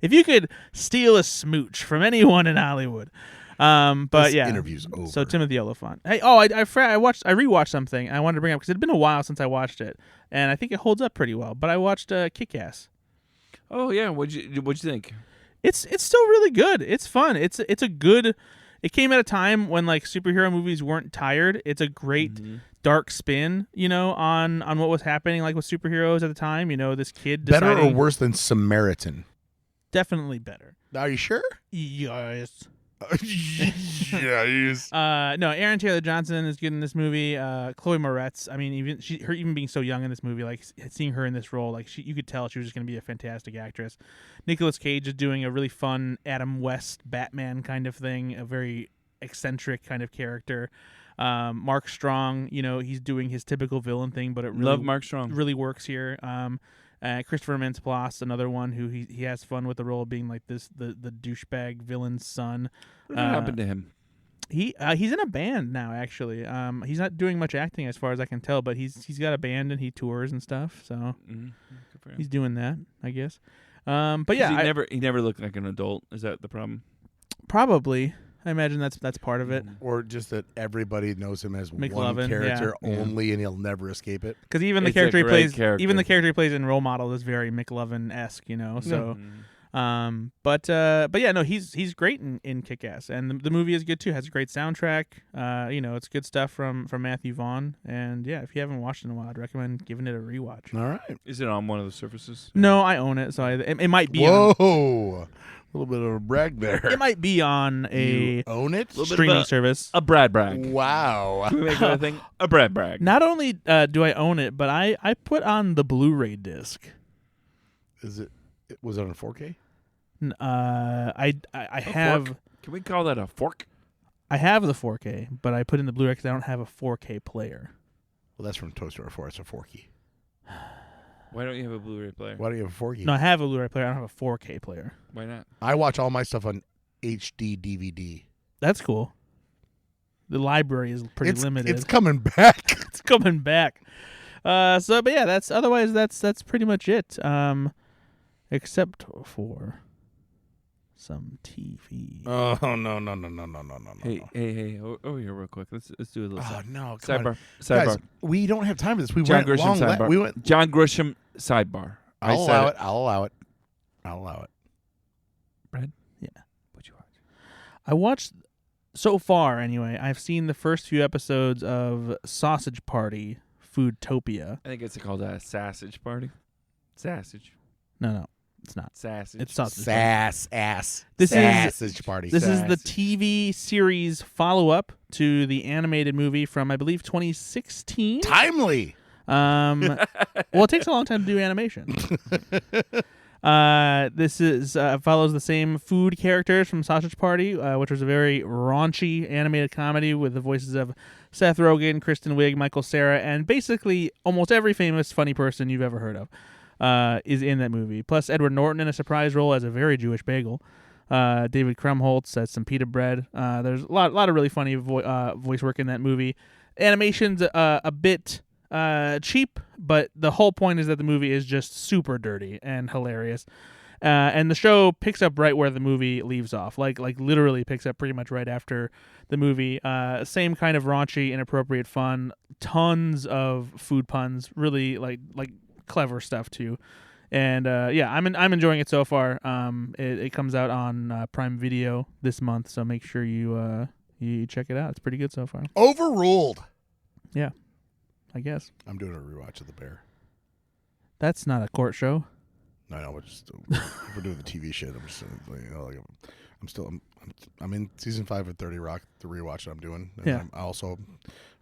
If you could steal a smooch from anyone in Hollywood. But this yeah, interview's over. So Timothy Oliphant. Hey, I rewatched something. I wanted to bring up because it had been a while since I watched it, and I think it holds up pretty well. But I watched Kick-Ass. Oh yeah, what'd you think? It's still really good. It's fun. It's a good. It came at a time when like superhero movies weren't tired. It's a great. Dark spin, on what was happening like with superheroes at the time. This kid deciding, better or worse than Samaritan? Definitely better. Are you sure? Yes. Yes. No, Aaron Taylor Johnson is good in this movie. Chloe Moretz. I mean, even being so young in this movie, like seeing her in this role, like you could tell she was just going to be a fantastic actress. Nicolas Cage is doing a really fun Adam West Batman kind of thing, a very eccentric kind of character. Mark Strong, he's doing his typical villain thing, but it really love Mark Strong. Really works here. Christopher Mintz-Plasse, another one who he has fun with the role of being like the douchebag villain's son. What happened to him? He's in a band now. Actually, he's not doing much acting as far as I can tell, but he's got a band and he tours and stuff. So he's doing that, I guess. But yeah, he never looked like an adult. Is that the problem? Probably. I imagine that's part of it. Or just that everybody knows him as McLovin, one character only, and he'll never escape it. Because even the character he plays in Role Model is very McLovin-esque, So, but yeah, no, he's great in Kick-Ass, and the movie is good too. Has a great soundtrack. It's good stuff from Matthew Vaughn, and yeah, if you haven't watched it in a while, I'd recommend giving it a rewatch. All right. Is it on one of the surfaces? No, I own it, so it might be. Whoa. A little bit of a brag there. It might be on you own it? Streaming service. A Brad brag. Wow. Can we make that a thing? A Brad brag. Not only do I own it, but I put on the Blu-ray disc. Was it on 4K? I have. Fork? Can we call that a fork? I have the 4K, but I put in the Blu-ray because I don't have a 4K player. Well, that's from Toy Story 4. It's a Forky. Why don't you have a Blu-ray player? Why do you have a Forky? No, I have a Blu-ray player. I don't have a 4K player. Why not? I watch all my stuff on HD DVD. That's cool. The library is pretty limited. It's coming back. It's coming back. But yeah, that's pretty much it. Except for some TV. Oh no. Hey, over here real quick. Let's do a little sidebar. Sidebar. Guys, we don't have time for this. We John went Grisham long. sidebar. We went. John Grisham sidebar. I'll allow it. I'll allow it. Brad? Yeah. What'd you watch? I watched, so far anyway, I've seen the first few episodes of Sausage Party, Foodtopia. I think it's called a Sausage Party. Sausage. No, it's not. Sausage. It's Sausage Sausage Party. This is the TV series follow-up to the animated movie from, I believe, 2016. Timely. Well, it takes a long time to do animation. This is follows the same food characters from Sausage Party, which was a very raunchy animated comedy with the voices of Seth Rogen, Kristen Wiig, Michael Cera, and basically almost every famous funny person you've ever heard of is in that movie. Plus Edward Norton in a surprise role as a very Jewish bagel. David Krumholtz as some pita bread. There's a lot of really funny voice work in that movie. Animation's a bit cheap, but the whole point is that the movie is just super dirty and hilarious. And the show picks up right where the movie leaves off, like literally picks up pretty much right after the movie. Same kind of raunchy, inappropriate fun, tons of food puns, really like clever stuff too. And yeah, I'm enjoying it so far. It comes out on Prime Video this month, so make sure you check it out. It's pretty good so far. Overruled. Yeah, I guess. I'm doing a rewatch of The Bear. That's not a court show. No, we're doing the TV shit. I'm just, I'm in season 5 of 30 Rock, the rewatch that I'm doing. And Yeah. I'm also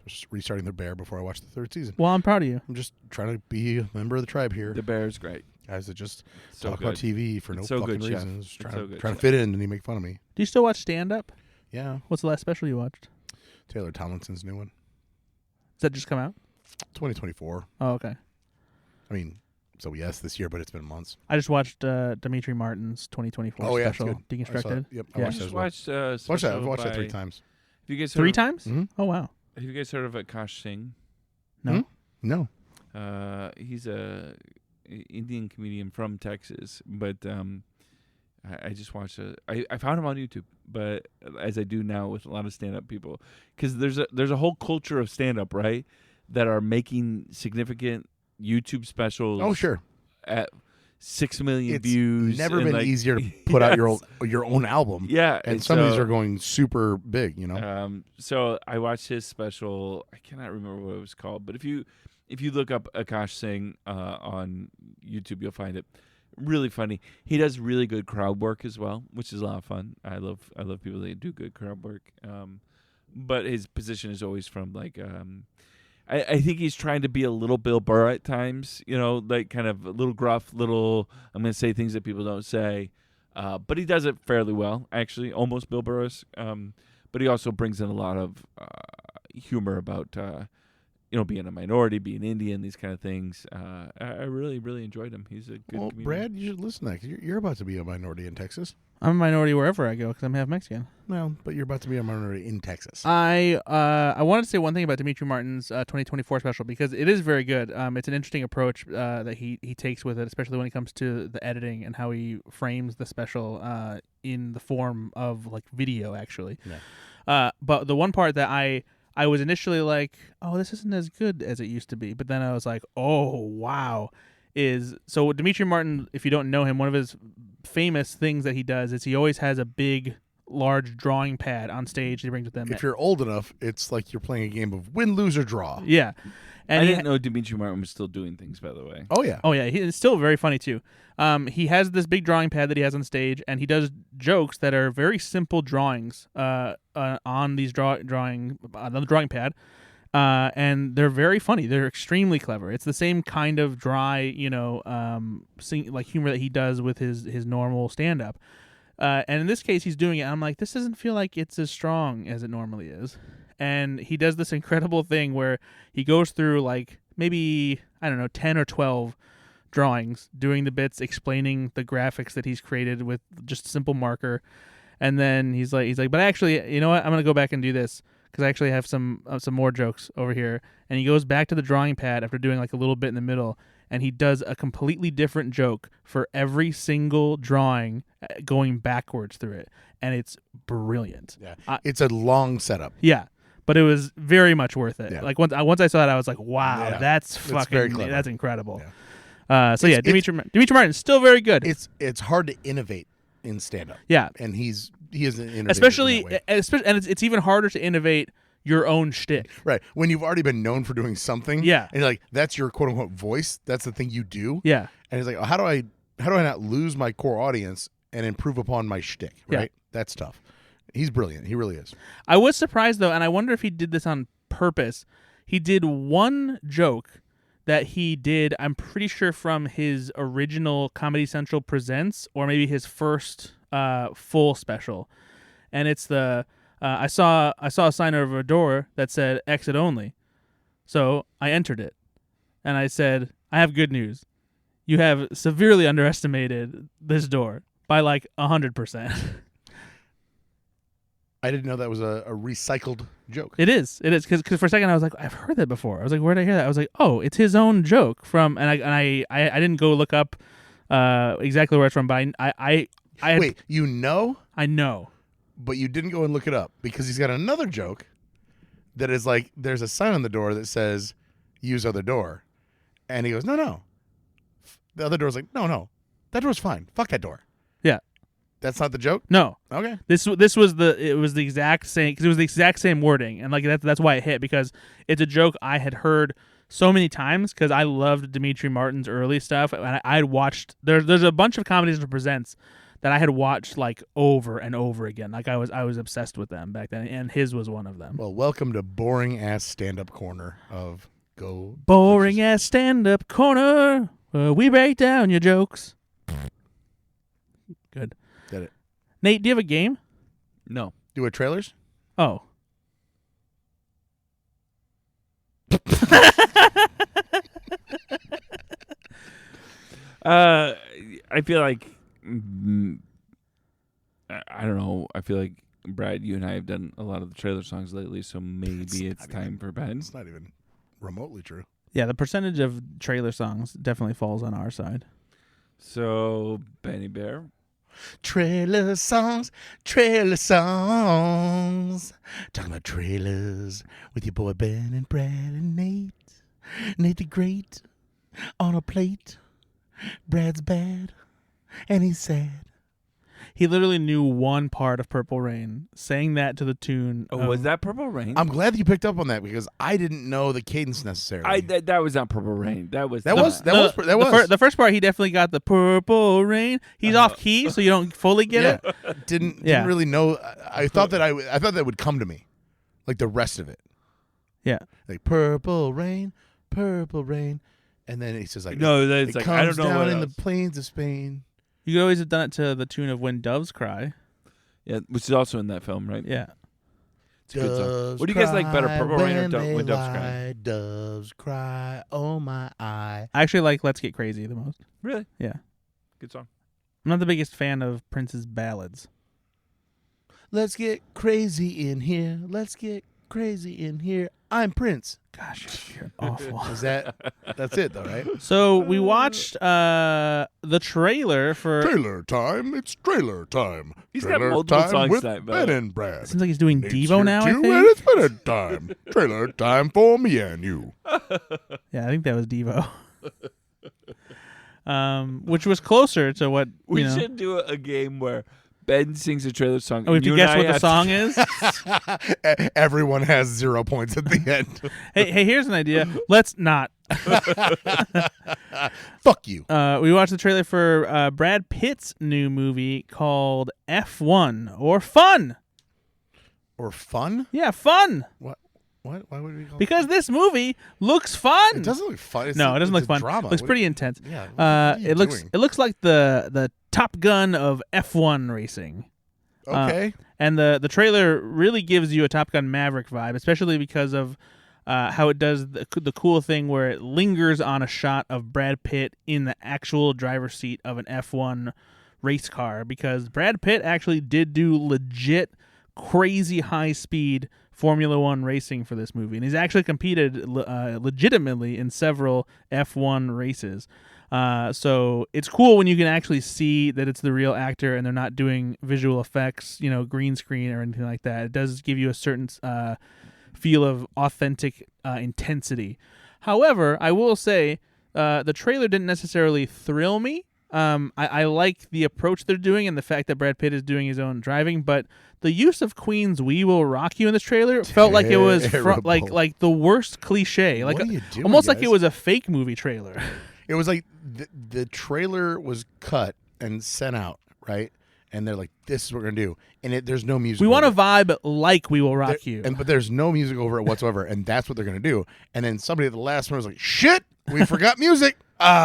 just restarting The Bear before I watch the 3rd season. Well, I'm proud of you. I'm just trying to be a member of the tribe here. The Bear's great. Guys that just So talk good. about TV for no So fucking good, Chef. reasons. It's Trying so to good, trying to Chef. fit in, and he make fun of me. Do you still watch stand-up? Yeah. What's the last special you watched? Taylor Tomlinson's new one. Does that just come out? 2024. Oh, okay. I mean, so yes, this year, but it's been months. I just watched Dimitri Martin's 2024 Oh, yeah, it's special, good. Deconstructed. Yep, Yeah. I I watched that just as well. watched Watched that 3 times. Have you guys 3 times? Mm-hmm. Oh, wow. Have you guys heard of Akash Singh? No. No. He's a Indian comedian from Texas, but I just watched I found him on YouTube, but as I do now with a lot of stand-up people, because there's a whole culture of stand-up, right, that are making significant YouTube specials. Oh, sure. At 6 million It's views. never and, been like, easier to put out yes. your own album. Yeah, And some of these are going super big, you know. So I watched his special. I cannot remember what it was called, but if you look up Akash Singh on YouTube, you'll find it. Really funny. He does really good crowd work as well, which is a lot of fun. I love people that do good crowd work. But his position is always from like I think he's trying to be a little Bill Burr at times, you know, like kind of a little gruff, little I'm going to say things that people don't say. But he does it fairly well, actually, almost Bill Burr-ish. But he also brings in a lot of humor about being a minority, being Indian, these kind of things. I really, really enjoyed him. He's a good comedian. Brad, you should listen to that 'cause you're about to be a minority in Texas. I'm a minority wherever I go because I'm half Mexican. Well, but you're about to be a minority in Texas. I wanted to say one thing about Dimitri Martin's 2024 special because it is very good. It's an interesting approach that he takes with it, especially when it comes to the editing and how he frames the special in the form of like video, actually. Yeah. But the one part that I was initially like, oh, this isn't as good as it used to be. But then I was like, oh, wow. So Dimitri Martin, if you don't know him, one of his famous things that he does is he always has a big, large drawing pad on stage he brings with him. If you're old enough, it's like you're playing a game of win, lose, or draw. Yeah. And I didn't know Dimitri Martin was still doing things, by the way. Oh, yeah. Oh, yeah. It's still very funny, too. He has this big drawing pad that he has on stage, and he does jokes that are very simple drawings on these on the drawing pad. And they're very funny. They're extremely clever. It's the same kind of dry, humor that he does with his normal stand-up. And in this case, he's doing it. And I'm like, this doesn't feel like it's as strong as it normally is. and he does this incredible thing where he goes through like maybe, I don't know, 10 or 12 drawings, doing the bits, explaining the graphics that he's created with just a simple marker. And then he's like, but actually, you know what? I'm going to go back and do this because I actually have some more jokes over here. And he goes back to the drawing pad after doing like a little bit in the middle, and he does a completely different joke for every single drawing going backwards through it. And it's brilliant. Yeah. It's a long setup. Yeah. But it was very much worth it. Yeah. Like once I saw it, I was like, wow, that's very fucking, clever. that's incredible. Yeah. Dimitri Martin's still very good. It's hard to innovate in stand-up. Yeah. And he is an innovator. Especially, and it's even harder to innovate your own shtick. Right. When you've already been known for doing something. Yeah. And you're like, that's your quote unquote voice. That's the thing you do. Yeah. And he's like, how do I not lose my core audience and improve upon my shtick? Right. Yeah. That's tough. He's brilliant. He really is. I was surprised though, and I wonder if he did this on purpose. He did one joke that he did, I'm pretty sure from his original Comedy Central Presents, or maybe his first full special. And it's the I saw a sign over a door that said exit only. So I entered it. And I said, I have good news. You have severely underestimated this door by like 100%. I didn't know that was a recycled joke. It is, because for a second I was like, I've heard that before. I was like, where did I hear that? I was like, oh, it's his own joke from, and I didn't go look up exactly where it's from, but I Wait, you know? I know, but you didn't go and look it up because he's got another joke that is like, there's a sign on the door that says use other door, and he goes, no. The other door's like, no, that door's fine. Fuck that door. Yeah. That's not the joke? No. Okay. This was the exact same, because it was the exact same wording, and like that's why it hit, because it's a joke I had heard so many times because I loved Dimitri Martin's early stuff, and I had watched there's a bunch of comedies that presents that I had watched like over and over again. Like I was obsessed with them back then, and his was one of them. Well, welcome to boring ass stand up corner of Go. Boring ass stand up corner where we break down your jokes. Good. Did it. Nate, do you have a game? No. Do it trailers? Oh. I feel like I don't know. I feel like Brad, you and I have done a lot of the trailer songs lately, so maybe it's time for Ben. It's not even remotely true. Yeah, the percentage of trailer songs definitely falls on our side. So, Benny Bear. Trailer songs. Talking about trailers with your boy Ben and Brad and Nate. Nate the Great on a plate. Brad's bad and he's sad. He literally knew one part of Purple Rain, saying that to the tune. Oh, was that Purple Rain? I'm glad that you picked up on that because I didn't know the cadence necessarily. That was not Purple Rain. That was. The first part. He definitely got the Purple Rain. He's off key, so you don't fully get it. Didn't really know. I thought that would come to me, like the rest of it. Yeah, like Purple Rain, and then it's just like no. It's it like comes I don't know down what in else. the plains of Spain. You could always have done it to the tune of When Doves Cry. Yeah, which is also in that film, right? Yeah. It's a good song. What do you guys like better, Purple Rain or When Doves Cry? Doves cry, oh my eye. I actually like Let's Get Crazy the most. Really? Yeah. Good song. I'm not the biggest fan of Prince's ballads. Let's get crazy in here. Let's get crazy in here. I'm Prince. Gosh, you're awful. That's it though, right? So we watched the trailer for Trailer time. It's trailer time. He's trailer got multiple time songs with tonight, Ben and Brad. Seems like he's doing Nate's Devo here now, I too, think. and it's better time. Trailer time for me and you. Yeah, I think that was Devo. Which was closer to what We should do a game where Ben sings a trailer song. Oh, we have to guess what the song is? Everyone has 0 points at the end. Hey, here's an idea. Let's not. Fuck you. We watched the trailer for Brad Pitt's new movie called F1 or Fun. Or fun? Yeah, Fun. What? Why would we call Because this movie looks fun. It doesn't look fun. It doesn't look fun. Drama. It looks pretty intense. Yeah. What are you it looks doing? like the Top Gun of F1 racing. Okay. And the trailer really gives you a Top Gun Maverick vibe, especially because of how it does the cool thing where it lingers on a shot of Brad Pitt in the actual driver's seat of an F1 race car, because Brad Pitt actually did do legit crazy high-speed Formula One racing for this movie, and he's actually competed legitimately in several F1 races. So it's cool when you can actually see that it's the real actor and they're not doing visual effects, green screen or anything like that. It does give you a certain feel of authentic intensity. However, I will say the trailer didn't necessarily thrill me. I like the approach they're doing and the fact that Brad Pitt is doing his own driving, but the use of Queen's "We Will Rock You" in this trailer felt like it was like the worst cliche, What are you doing, almost like guys? it was a fake movie trailer. It was like the trailer was cut and sent out, right? And they're like, "This is what we're gonna do," and there's no music. We want over to vibe like "We Will Rock You," but there's no music over it whatsoever, and that's what they're gonna do. And then somebody at the last one was like, "Shit, we forgot music."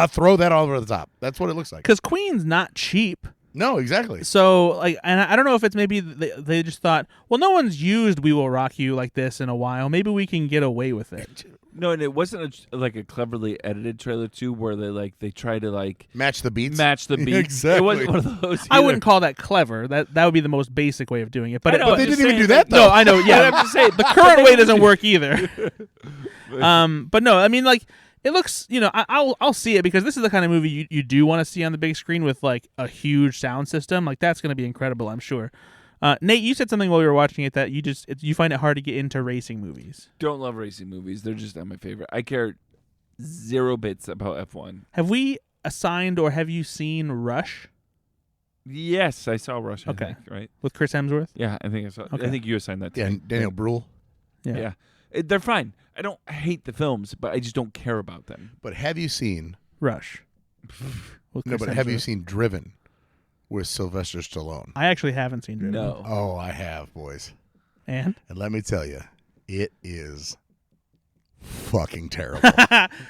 Throw that all over the top. That's what it looks like. Because Queen's not cheap. No, exactly. So, and I don't know if it's maybe they just thought, well, no one's used "We Will Rock You" like this in a while. Maybe we can get away with it. No, and it wasn't a cleverly edited trailer too, where they try to match the beats. Exactly. It wasn't one of those. I wouldn't call that clever. That would be the most basic way of doing it. But they didn't even do that, though. No, I know. Yeah, I'm just saying the current way doesn't work either. But no, I mean, it looks, I'll see it because this is the kind of movie you do want to see on the big screen with a huge sound system. That's going to be incredible, I'm sure. Nate, you said something while we were watching it that you find it hard to get into racing movies. Don't love racing movies. They're just not my favorite. I care 0 bits about F1. Have we assigned or have you seen Rush? Yes, I saw Rush. Okay. I think, right? With Chris Hemsworth? Yeah, I think I saw. Okay. I think you assigned that to Yeah, me. Daniel Bruhl. Yeah. They're fine. I don't hate the films, but I just don't care about them. But have you seen? Rush. No, but have you seen Driven with Sylvester Stallone? I actually haven't seen Driven. No. Oh, I have, boys. And let me tell you, it is fucking terrible.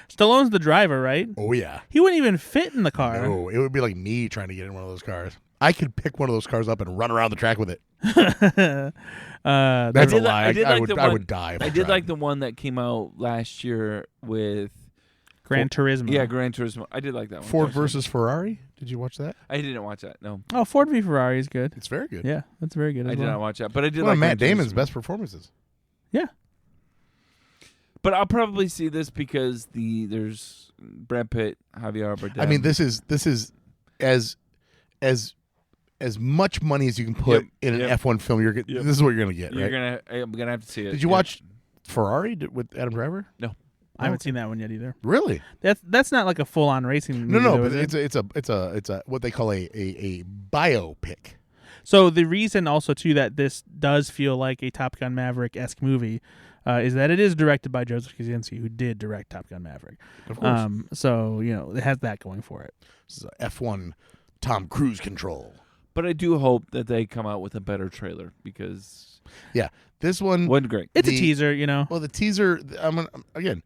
Stallone's the driver, right? Oh, yeah. He wouldn't even fit in the car. No, it would be like me trying to get in one of those cars. I could pick one of those cars up and run around the track with it. That's a lie. I would die. If I did like the one that came out last year with Gran Turismo. Yeah, Gran Turismo. I did like that one. Ford versus Ferrari. Did you watch that? I didn't watch that. No. Oh, Ford v Ferrari is good. It's very good. Yeah, that's very good. I did not watch that, but I did one like of Matt Gran Damon's Turismo. best performances. Yeah. But I'll probably see this because there's Brad Pitt, Javier Bardem. I mean, this is as much money as you can put in an F1 film. This is what you're gonna get. Right? I'm gonna have to see it. Did you watch Ferrari with Adam Driver? No. I haven't seen that one yet either. Really? That's not like a full on racing movie. No, though, but is it? it's a what they call a biopic. So the reason also too that this does feel like a Top Gun Maverick-esque movie is that it is directed by Joseph Kosinski, who did direct Top Gun Maverick. Of course. So it has that going for it. This is a F1 Tom Cruise control. But I do hope that they come out with a better trailer because this one wasn't great. It's a teaser, Well, the teaser. Again.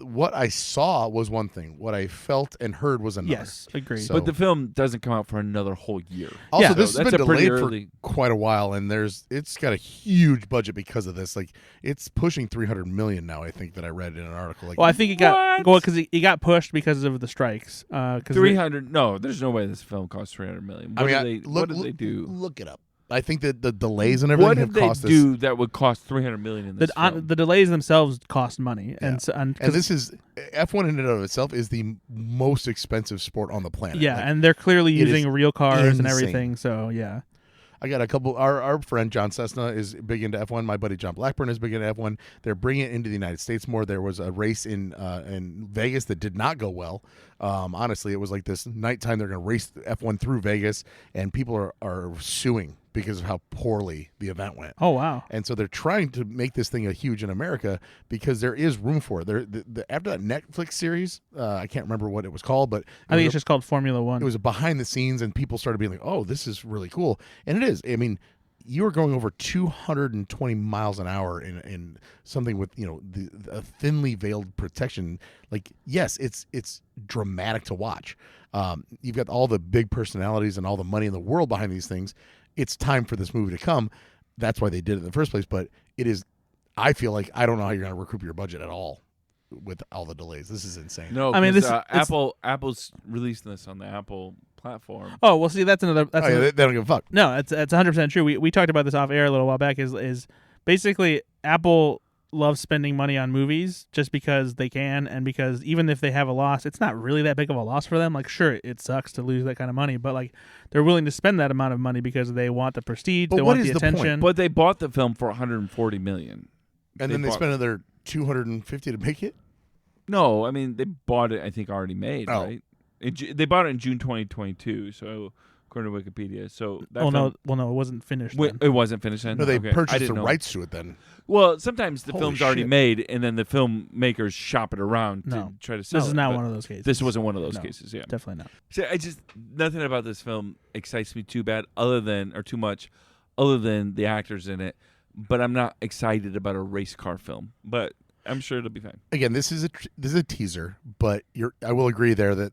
What I saw was one thing. What I felt and heard was another. Yes, agreed. So, But the film doesn't come out for another whole year. Also, this has that's been a pretty delayed for early. quite a while, and it's got a huge budget because of this. It's pushing $300 million now. I think that I read in an article. Well, I think it got because it got pushed because of the strikes. 300. No, there's no way this film costs $300 million. What did they do? Look it up. I think that the delays and everything have cost What did they do that would cost $300 million in this film? The delays themselves cost money, and this is F1 in and of itself is the most expensive sport on the planet. Yeah, and they're clearly using real cars and insane. everything. So yeah. I got a couple. Our friend John Cessna is big into F1. My buddy John Blackburn is big into F1. They're bringing it into the United States more. There was a race in Vegas that did not go well. Honestly, it was like this nighttime. They're going to race F1 through Vegas, and people are suing because of how poorly the event went. Oh wow! And so they're trying to make this thing a huge in America because there is room for it. After that Netflix series, I can't remember what it was called, but I think it's just called Formula One. It was a behind the scenes, and people started being like, "Oh, this is really cool," and it is. I mean, you are going over 220 miles an hour in something with a thinly veiled protection. Like, yes, it's dramatic to watch. You've got all the big personalities and all the money in the world behind these things. It's time for this movie to come. That's why they did it in the first place. But it is, I feel like I don't know how you're going to recoup your budget at all with all the delays. This is insane. No, I mean, this Apple's releasing this on the Apple platform. Oh, well, see, that's another. They don't give a fuck. No, it's 100% true. We talked about this off air a little while back. Is basically Apple loves spending money on movies just because they can, and because even if they have a loss, it's not really that big of a loss for them. Like, sure, it sucks to lose that kind of money, but like they're willing to spend that amount of money because they want the prestige, they want the attention. But they bought the film for $140 million, and then they spent another $250 to make it. No, I mean they bought it. I think already made, right? They bought it in June 2022. So according to Wikipedia, no, it wasn't finished. It wasn't finished then. No, they purchased the rights to it then. Well, sometimes the Holy film's already shit. made, and then the filmmakers shop it around to try to sell it. This is not one of those cases. This wasn't one of those cases. Yeah, definitely not. So nothing about this film excites me too much, other than the actors in it. But I'm not excited about a race car film. But I'm sure it'll be fine. Again, this is a teaser, but I will agree there that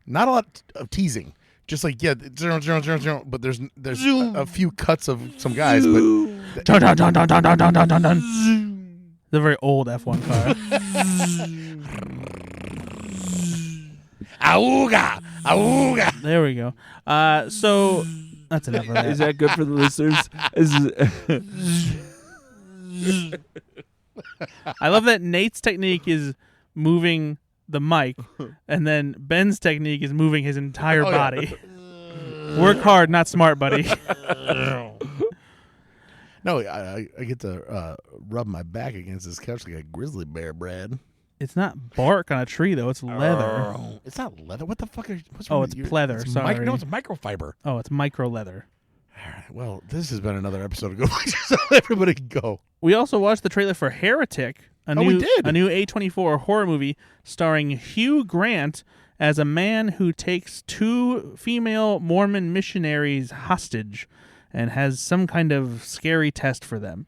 not a lot of teasing. Just like 0, but there's a few cuts of some guys, but Dun, dun, dun, dun, dun, dun, dun, dun, dun. It's a very old F1 car. Auga, auga. There we go. So that's enough of that. Is that good for the listeners? I love that Nate's technique is moving the mic, and then Ben's technique is moving his entire body. Work hard, not smart, buddy. No, I get to rub my back against this couch like a grizzly bear, Brad. It's not bark on a tree, though. It's leather. It's not leather. What the fuck? What's wrong with pleather. Sorry. No, it's microfiber. Oh, it's micro leather. All right. Well, this has been another episode of Go Places, so everybody go. We also watched the trailer for Heretic, a new A24 horror movie starring Hugh Grant as a man who takes 2 female Mormon missionaries hostage and has some kind of scary test for them.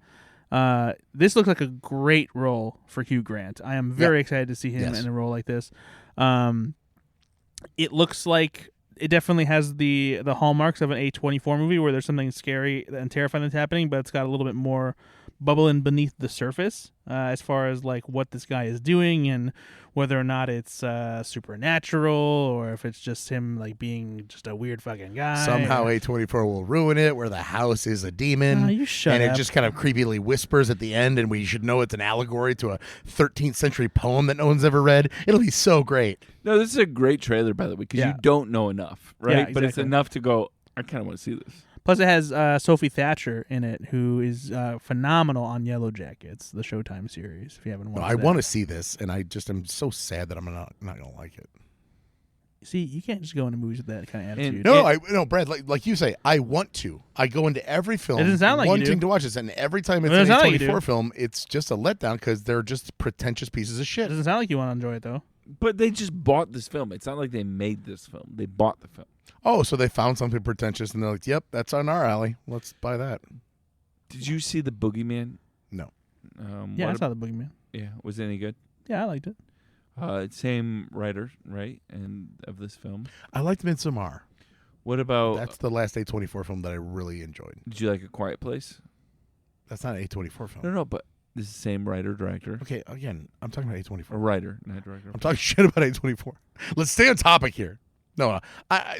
This looks like a great role for Hugh Grant. I am very excited to see him in a role like this. It looks like it definitely has the hallmarks of an A24 movie where there's something scary and terrifying that's happening, but it's got a little bit more bubbling beneath the surface as far as like what this guy is doing and whether or not it's supernatural or if it's just him like being just a weird fucking guy. Somehow A24 will ruin it where the house is a demon. You shut and up. It just kind of creepily whispers at the end, and we should know it's an allegory to a 13th century poem that no one's ever read. It'll be so great. No, this is a great trailer, by the way, because you don't know enough, right? Yeah, exactly. But it's enough to go, I kind of want to see this. Plus, it has Sophie Thatcher in it, who is phenomenal on Yellow Jackets, the Showtime series. If you haven't watched I want to see this, and I'm so sad that I'm not going to like it. See, you can't just go into movies with that kind of attitude. No, Brad, like you say, I want to. I go into every film it doesn't sound like wanting you do. to watch this, and every time it's an A24 film, it's just a letdown because they're just pretentious pieces of shit. It doesn't sound like you want to enjoy it, though. But they just bought this film. It's not like they made this film. They bought the film. Oh, so they found something pretentious, and they're like, yep, that's on our alley. Let's buy that. Did you see The Boogeyman? No. I saw The Boogeyman. Yeah, was it any good? Yeah, I liked it. Same writer, right, and of this film. I liked Midsommar. What about... That's the last A24 film that I really enjoyed. Did you like A Quiet Place? That's not an A24 film. No, but this is the same writer, director. Okay, again, I'm talking about A24. A writer, not director. I'm talking shit about A24. Let's stay on topic here. No,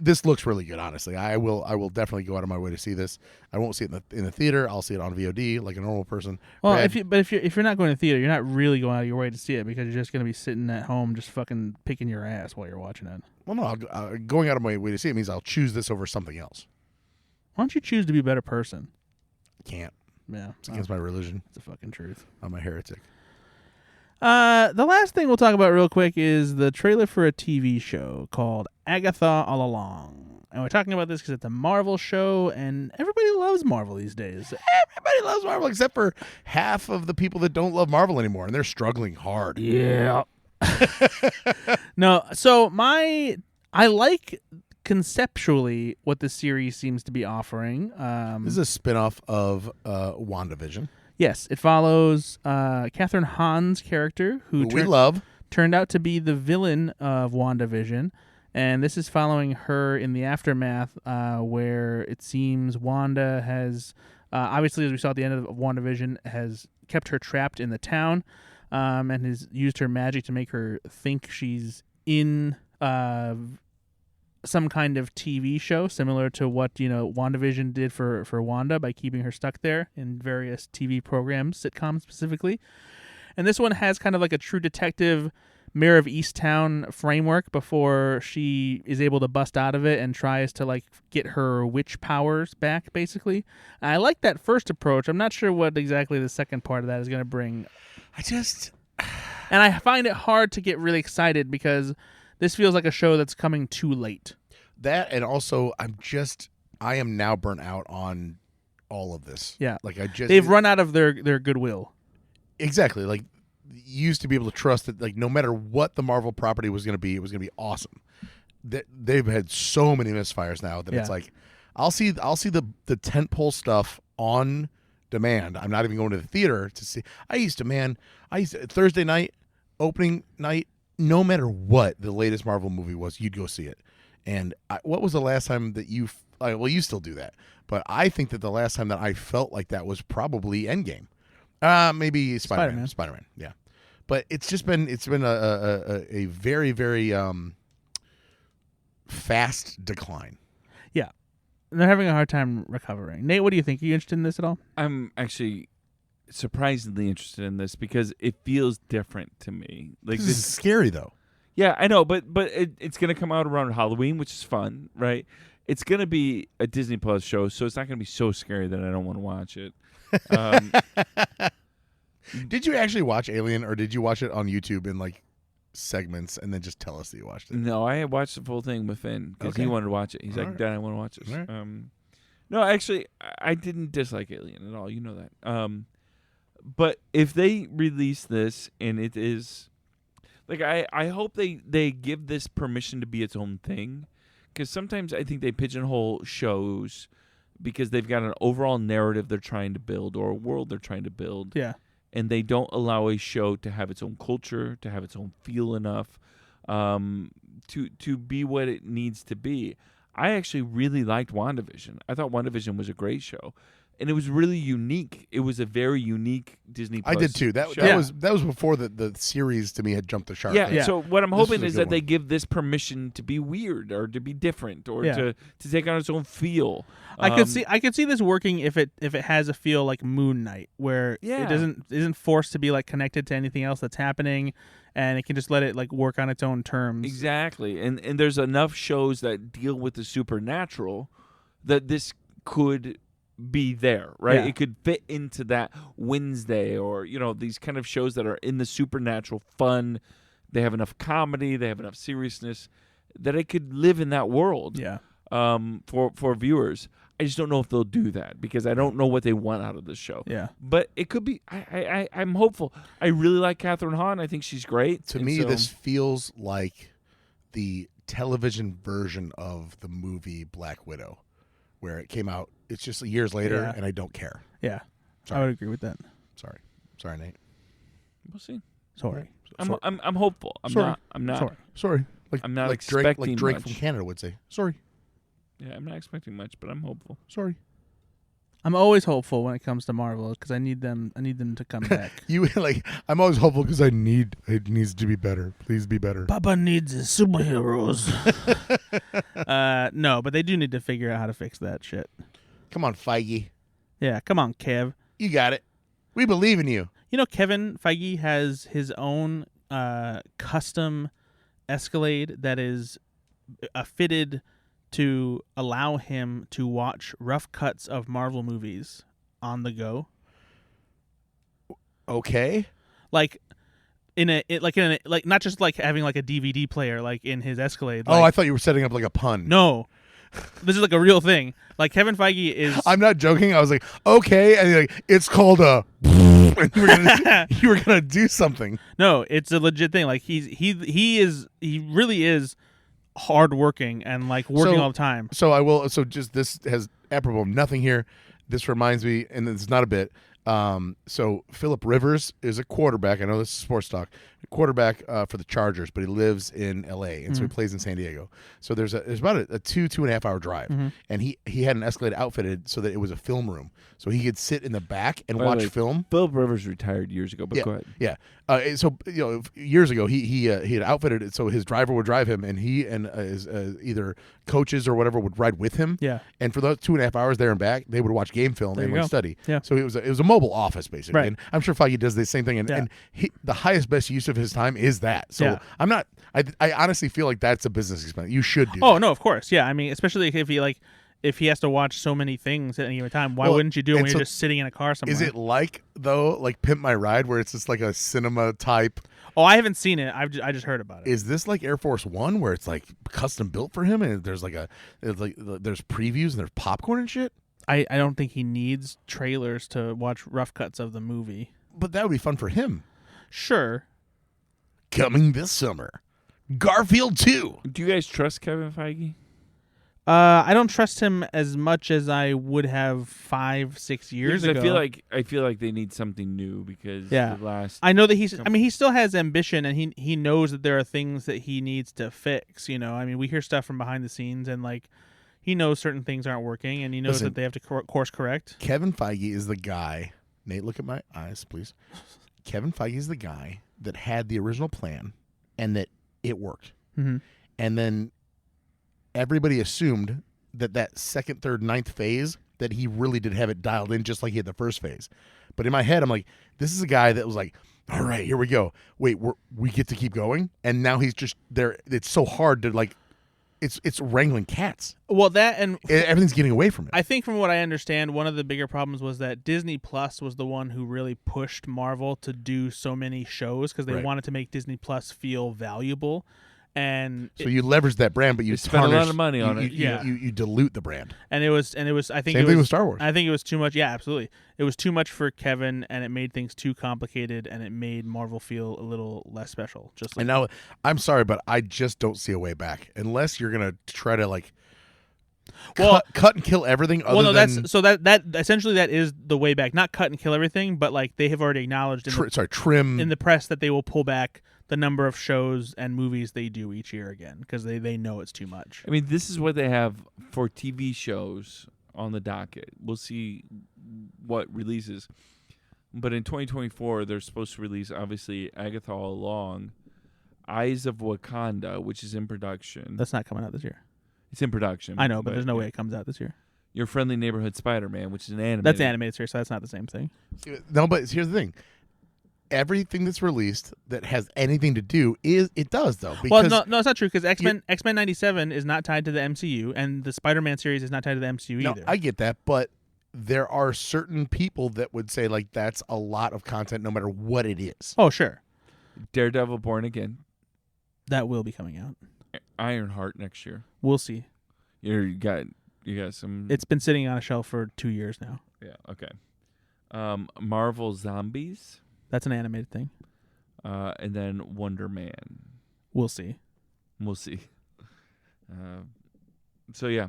this looks really good. Honestly, I will definitely go out of my way to see this. I won't see it in the theater. I'll see it on VOD like a normal person. Well, if you're not going to theater, you're not really going out of your way to see it because you're just going to be sitting at home just fucking picking your ass while you're watching it. Well, no, going out of my way to see it means I'll choose this over something else. Why don't you choose to be a better person? Can't. Yeah, it's against my religion. It's a fucking truth. I'm a heretic. The last thing we'll talk about real quick is the trailer for a TV show called Agatha All Along. And we're talking about this because it's a Marvel show, and everybody loves Marvel these days. Everybody loves Marvel except for half of the people that don't love Marvel anymore, and they're struggling hard. Yeah. No, so I like conceptually what the series seems to be offering. This is a spinoff of WandaVision. Yes, it follows Catherine Hahn's character, who we love. Turned out to be the villain of WandaVision. And this is following her in the aftermath where it seems Wanda has, obviously, as we saw at the end of WandaVision, has kept her trapped in the town and has used her magic to make her think she's in some kind of TV show, similar to what, WandaVision did for Wanda by keeping her stuck there in various TV programs, sitcoms specifically. And this one has kind of like a True Detective, Mayor of Easttown framework before she is able to bust out of it and tries to like get her witch powers back, basically. I like that first approach. I'm not sure what exactly the second part of that is going to bring. And I find it hard to get really excited because this feels like a show that's coming too late. That, and also I am now burnt out on all of this. Yeah. Like they've run out of their goodwill. Exactly. Like, you used to be able to trust that, like, no matter what the Marvel property was going to be, it was going to be awesome. They've had so many misfires now that it's like, I'll see the tentpole stuff on demand. I'm not even going to the theater to see. I used to Thursday night, opening night, no matter what the latest Marvel movie was, you'd go see it. And what was the last time that you still do that, but I think that the last time that I felt like that was probably Endgame. Maybe Spider-Man. Yeah. But it's been a very, very fast decline. Yeah. They're having a hard time recovering. Nate, what do you think? Are you interested in this at all? I'm actually surprisingly interested in this because it feels different to me. Like, this is scary though. Yeah, I know, but it's going to come out around Halloween, which is fun, right? It's going to be a Disney Plus show, so it's not going to be so scary that I don't want to watch it. Did you actually watch Alien, or did you watch it on YouTube in like segments and then just tell us that you watched it? No, I watched the full thing with Finn because he wanted to watch it. He's like, Dad, I want to watch this. Right. No, actually, I didn't dislike Alien at all. You know that. But if they release this and it is... Like, I hope they give this permission to be its own thing, because sometimes I think they pigeonhole shows because they've got an overall narrative they're trying to build or a world they're trying to build. Yeah. And they don't allow a show to have its own culture, to have its own feel enough, to be what it needs to be. I actually really liked WandaVision. I thought WandaVision was a great show. And it was really unique. It was a very unique Disney Plus I did too. That was before the series to me had jumped the shark. Yeah. So what I'm hoping is that they give this permission to be weird or to be different or to take on its own feel. I could see this working if it has a feel like Moon Knight, where it isn't forced to be like connected to anything else that's happening, and it can just let it like work on its own terms. Exactly. And there's enough shows that deal with the supernatural that this could be there, right? Yeah. It could fit into that Wednesday or, these kind of shows that are in the supernatural fun. They have enough comedy, they have enough seriousness that it could live in that world. Yeah. For viewers. I just don't know if they'll do that because I don't know what they want out of this show. Yeah. But it could be. I'm hopeful. I really like Catherine Hahn. I think she's great. To me, this feels like the television version of the movie Black Widow, where it came out. It's just years later, and I don't care. Yeah, Sorry. I would agree with that. Sorry, Nate. We'll see. Sorry. I'm hopeful. I'm not. Sorry. I'm not Expecting expecting Drake much. from Canada would say. Sorry. Yeah, I'm not expecting much, but I'm hopeful. Sorry. I'm always hopeful when it comes to Marvel because I need them to come back. I'm always hopeful because it needs to be better. Please be better. Papa needs superheroes. No, but they do need to figure out how to fix that shit. Come on, Feige. Yeah, come on, Kev. You got it. We believe in you. Kevin Feige has his own custom Escalade that is fitted to allow him to watch rough cuts of Marvel movies on the go. Okay. Like not just like having like a DVD player like in his Escalade. I thought you were setting up like a pun. No. This is like a real thing. Like Kevin Feige is. I'm not joking. I was like, okay, and you're like, it's called a. And you were gonna do something. No, it's a legit thing. Like he really is hardworking and like working all the time. So I will. So just this has apropos of nothing here. This reminds me, and it's not a bit. So Phillip Rivers is a quarterback. I know this is sports talk. Quarterback for the Chargers, but he lives in L.A. and so he plays in San Diego. So there's about a 2.5 hour drive, and he had an Escalade outfitted so that it was a film room, so he could sit in the back and watch film. Phillip Rivers retired years ago, but go ahead. Yeah. So years ago he had outfitted it so his driver would drive him, and he and his either coaches or whatever would ride with him. Yeah. And for those 2.5 hours there and back, they would watch game film and would study. Yeah. So it was a mobile office basically. Right. And I'm sure Feige does the same thing. And the highest best use of his time is that. So I'm not. I honestly feel like that's a business expense. You should do. Oh that. no, of course, yeah. I mean, especially if he has to watch so many things at any given time, why wouldn't you do it when you're just sitting in a car somewhere? Is it like Pimp My Ride, where it's just like a cinema type? Oh, I haven't seen it. I just heard about it. Is this like Air Force One, where it's like custom built for him, and there's there's previews and there's popcorn and shit? I don't think he needs trailers to watch rough cuts of the movie. But that would be fun for him. Sure. Coming this summer, Garfield 2. Do you guys trust Kevin Feige? I don't trust him as much as I would have 5-6 years ago. I feel like they need something new because the last. I know that he still has ambition, and he knows that there are things that he needs to fix. You know, I mean, we hear stuff from behind the scenes, and like he knows certain things aren't working, and he knows that they have to course correct. Kevin Feige is the guy. Nate, look at my eyes, please. Kevin Feige is the guy that had the original plan, and that it worked, and then everybody assumed that second, third, ninth phase that he really did have it dialed in just like he had the first phase. But in my head, I'm like, this is a guy that was like, all right, here we go. Wait, we get to keep going, and now he's just there. It's so hard to like, it's wrangling cats. Well, that and everything's getting away from it. I think from what I understand, one of the bigger problems was that Disney Plus was the one who really pushed Marvel to do so many shows because they wanted to make Disney Plus feel valuable. And so you leverage that brand, but you spend a lot of money on it. You dilute the brand. And it was. I think same thing with Star Wars. I think it was too much. Yeah, absolutely. It was too much for Kevin, and it made things too complicated, and it made Marvel feel a little less special. Just like and now, I'm sorry, but I just don't see a way back unless you're gonna try to like. Cut and kill everything. That essentially that is the way back. Not cut and kill everything, but like they have already acknowledged trim in the press that they will pull back the number of shows and movies they do each year again because they know it's too much. I mean, this is what they have for TV shows on the docket. We'll see what releases. But in 2024, they're supposed to release, obviously, Agatha All Along, Eyes of Wakanda, which is in production. That's not coming out this year. It's in production. I know, but there's no way it comes out this year. Your Friendly Neighborhood Spider-Man, which is an animated. That's an animated series, so that's not the same thing. No, but here's the thing. Everything that's released that has anything to do it does though. Well, no, it's not true because X-Men 97 is not tied to the MCU, and the Spider-Man series is not tied to the MCU either. I get that, but there are certain people that would say like that's a lot of content, no matter what it is. Oh, sure. Daredevil: Born Again. That will be coming out. Ironheart next year. We'll see. You got some. It's been sitting on a shelf for 2 years now. Yeah. Okay. Marvel Zombies. That's an animated thing. And then Wonder Man. We'll see. So yeah.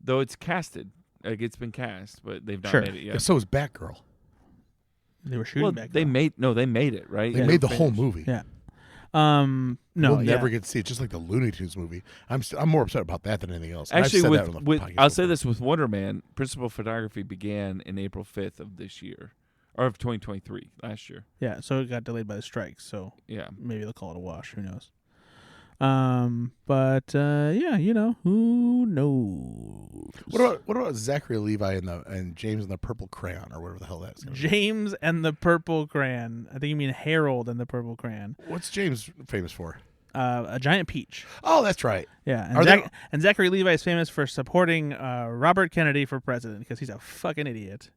Though it's casted, like it's been cast, but they've not made it yet. Yeah, so is Batgirl. They were shooting Batgirl. They made it, right? They made the whole movie. Yeah. No, we'll never get to see it. Just like the Looney Tunes movie. I'm more upset about that than anything else. Actually, I'll say this with Wonder Man. Principal photography began in April 5th of this year, or of 2023, last year. Yeah, so it got delayed by the strikes. So yeah, maybe they'll call it a wash. Who knows? But yeah, who knows? What about Zachary Levi and James and the Purple Crayon or whatever the hell that's going to be? James and the Purple Crayon. I think you mean Harold and the Purple Crayon. What's James famous for? A giant peach. Oh, that's right. Yeah, and Zachary Levi is famous for supporting Robert Kennedy for president because he's a fucking idiot.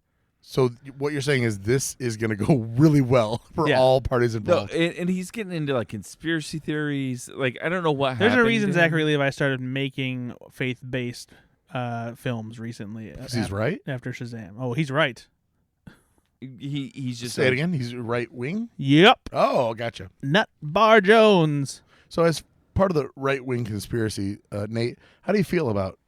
So what you're saying is this is going to go really well for all parties involved. No, and he's getting into like conspiracy theories. Like I don't know what happened. There's a reason Zachary Levi started making faith-based films recently. He's right after Shazam. Oh, he's right. He's just say it again. He's right wing. Yep. Oh, gotcha. Nut Bar Jones. So as part of the right wing conspiracy, Nate. How do you feel about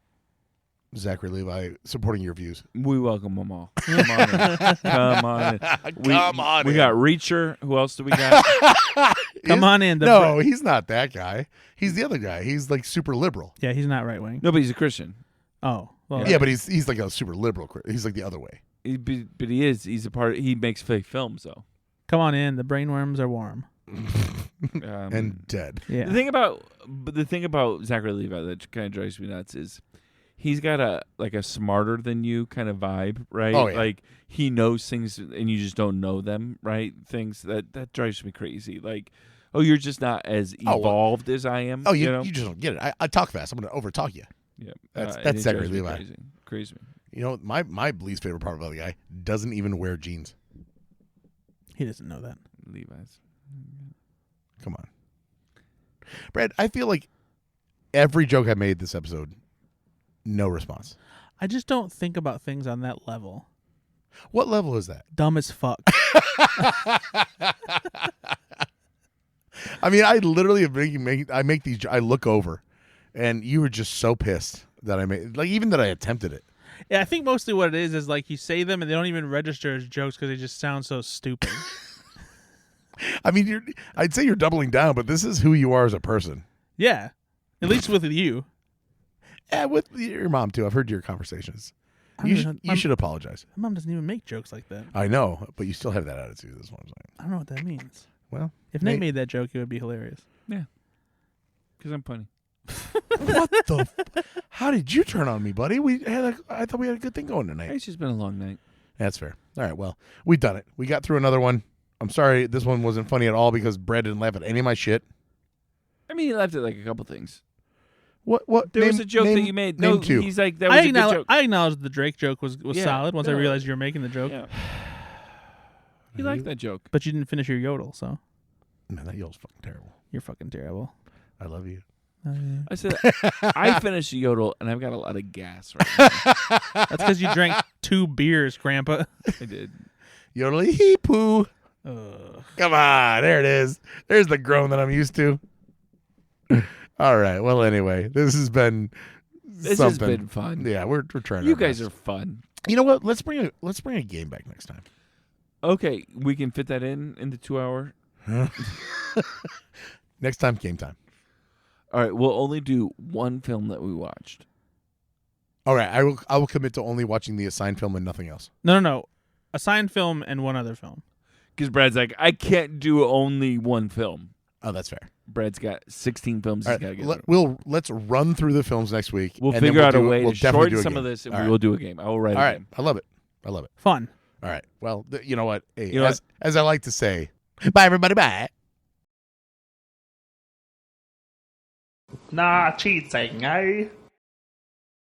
Zachary Levi supporting your views? We welcome them all. Come on in. Come on in. We got Reacher. Who else do we got? Come on in. No, he's not that guy. He's the other guy. He's like super liberal. Yeah, he's not right wing. No, but he's a Christian. Oh, well, Yeah, but he's like a super liberal. He's like the other way. But he is. He's a part. He makes fake films, though. Come on in. The brainworms are warm. And dead. Yeah. The thing about Zachary Levi that kind of drives me nuts is he's got a smarter than you kind of vibe, right? Oh, yeah. Like he knows things and you just don't know them, right? Things that drives me crazy. Like, oh, you're just not as evolved as I am. Oh, you just don't get it. I talk fast. I'm going to overtalk you. Yeah, that's Zachary Levi. Crazy. You know, my least favorite part about the guy doesn't even wear jeans. He doesn't know that. Levi's. Come on, Brad. I feel like every joke I made this episode, no response. I just don't think about things on that level. What level is that? Dumb as fuck. I mean, I literally make these. I look over, and you were just so pissed that I made even that I attempted it. Yeah, I think mostly what it is like you say them and they don't even register as jokes because they just sound so stupid. I mean, I'd say you're doubling down, but this is who you are as a person. Yeah, at least with you. Yeah, with your mom too. I've heard your conversations. You should apologize. My mom doesn't even make jokes like that. I know, but you still have that attitude. That's what I'm saying. I don't know what that means. Well, if Nate made that joke, it would be hilarious. Yeah, because I'm funny. What the? How did you turn on me, buddy? I thought we had a good thing going tonight. It's just been a long night. That's fair. All right, well, we've done it. We got through another one. I'm sorry this one wasn't funny at all because Brad didn't laugh at any of my shit. I mean, he laughed at like a couple things. What? There was a joke that you made. No, two. He's like, that was a good joke. I acknowledge the Drake joke was solid once I no. realized you were making the joke. Yeah. He liked that joke. But you didn't finish your yodel, so. Man, that yodel's fucking terrible. You're fucking terrible. I love you. I said, I finished the yodel, and I've got a lot of gas right now. That's because you drank 2 beers, Grandpa. I did. Yodely hee poo. Come on, there it is. There's the groan that I'm used to. All right. Well, anyway, this has been Has been fun. Yeah, we're trying. You guys are fun. You know what? Let's bring a game back next time. Okay, we can fit that in the 2 hour. Next time, game time. All right, we'll only do one film that we watched. All right, I will commit to only watching the assigned film and nothing else. No. Assigned film and one other film. Because Brad's like, I can't do only one film. Oh, that's fair. Brad's got 16 films he's got to get through. Let's run through the films next week. We'll figure out a way to shorten some of this, and we will do a game. I will write a game. I love it. Fun. All right. Well, you know what? Hey, you know as I like to say, bye, everybody. Bye. Nah, cheating, eh?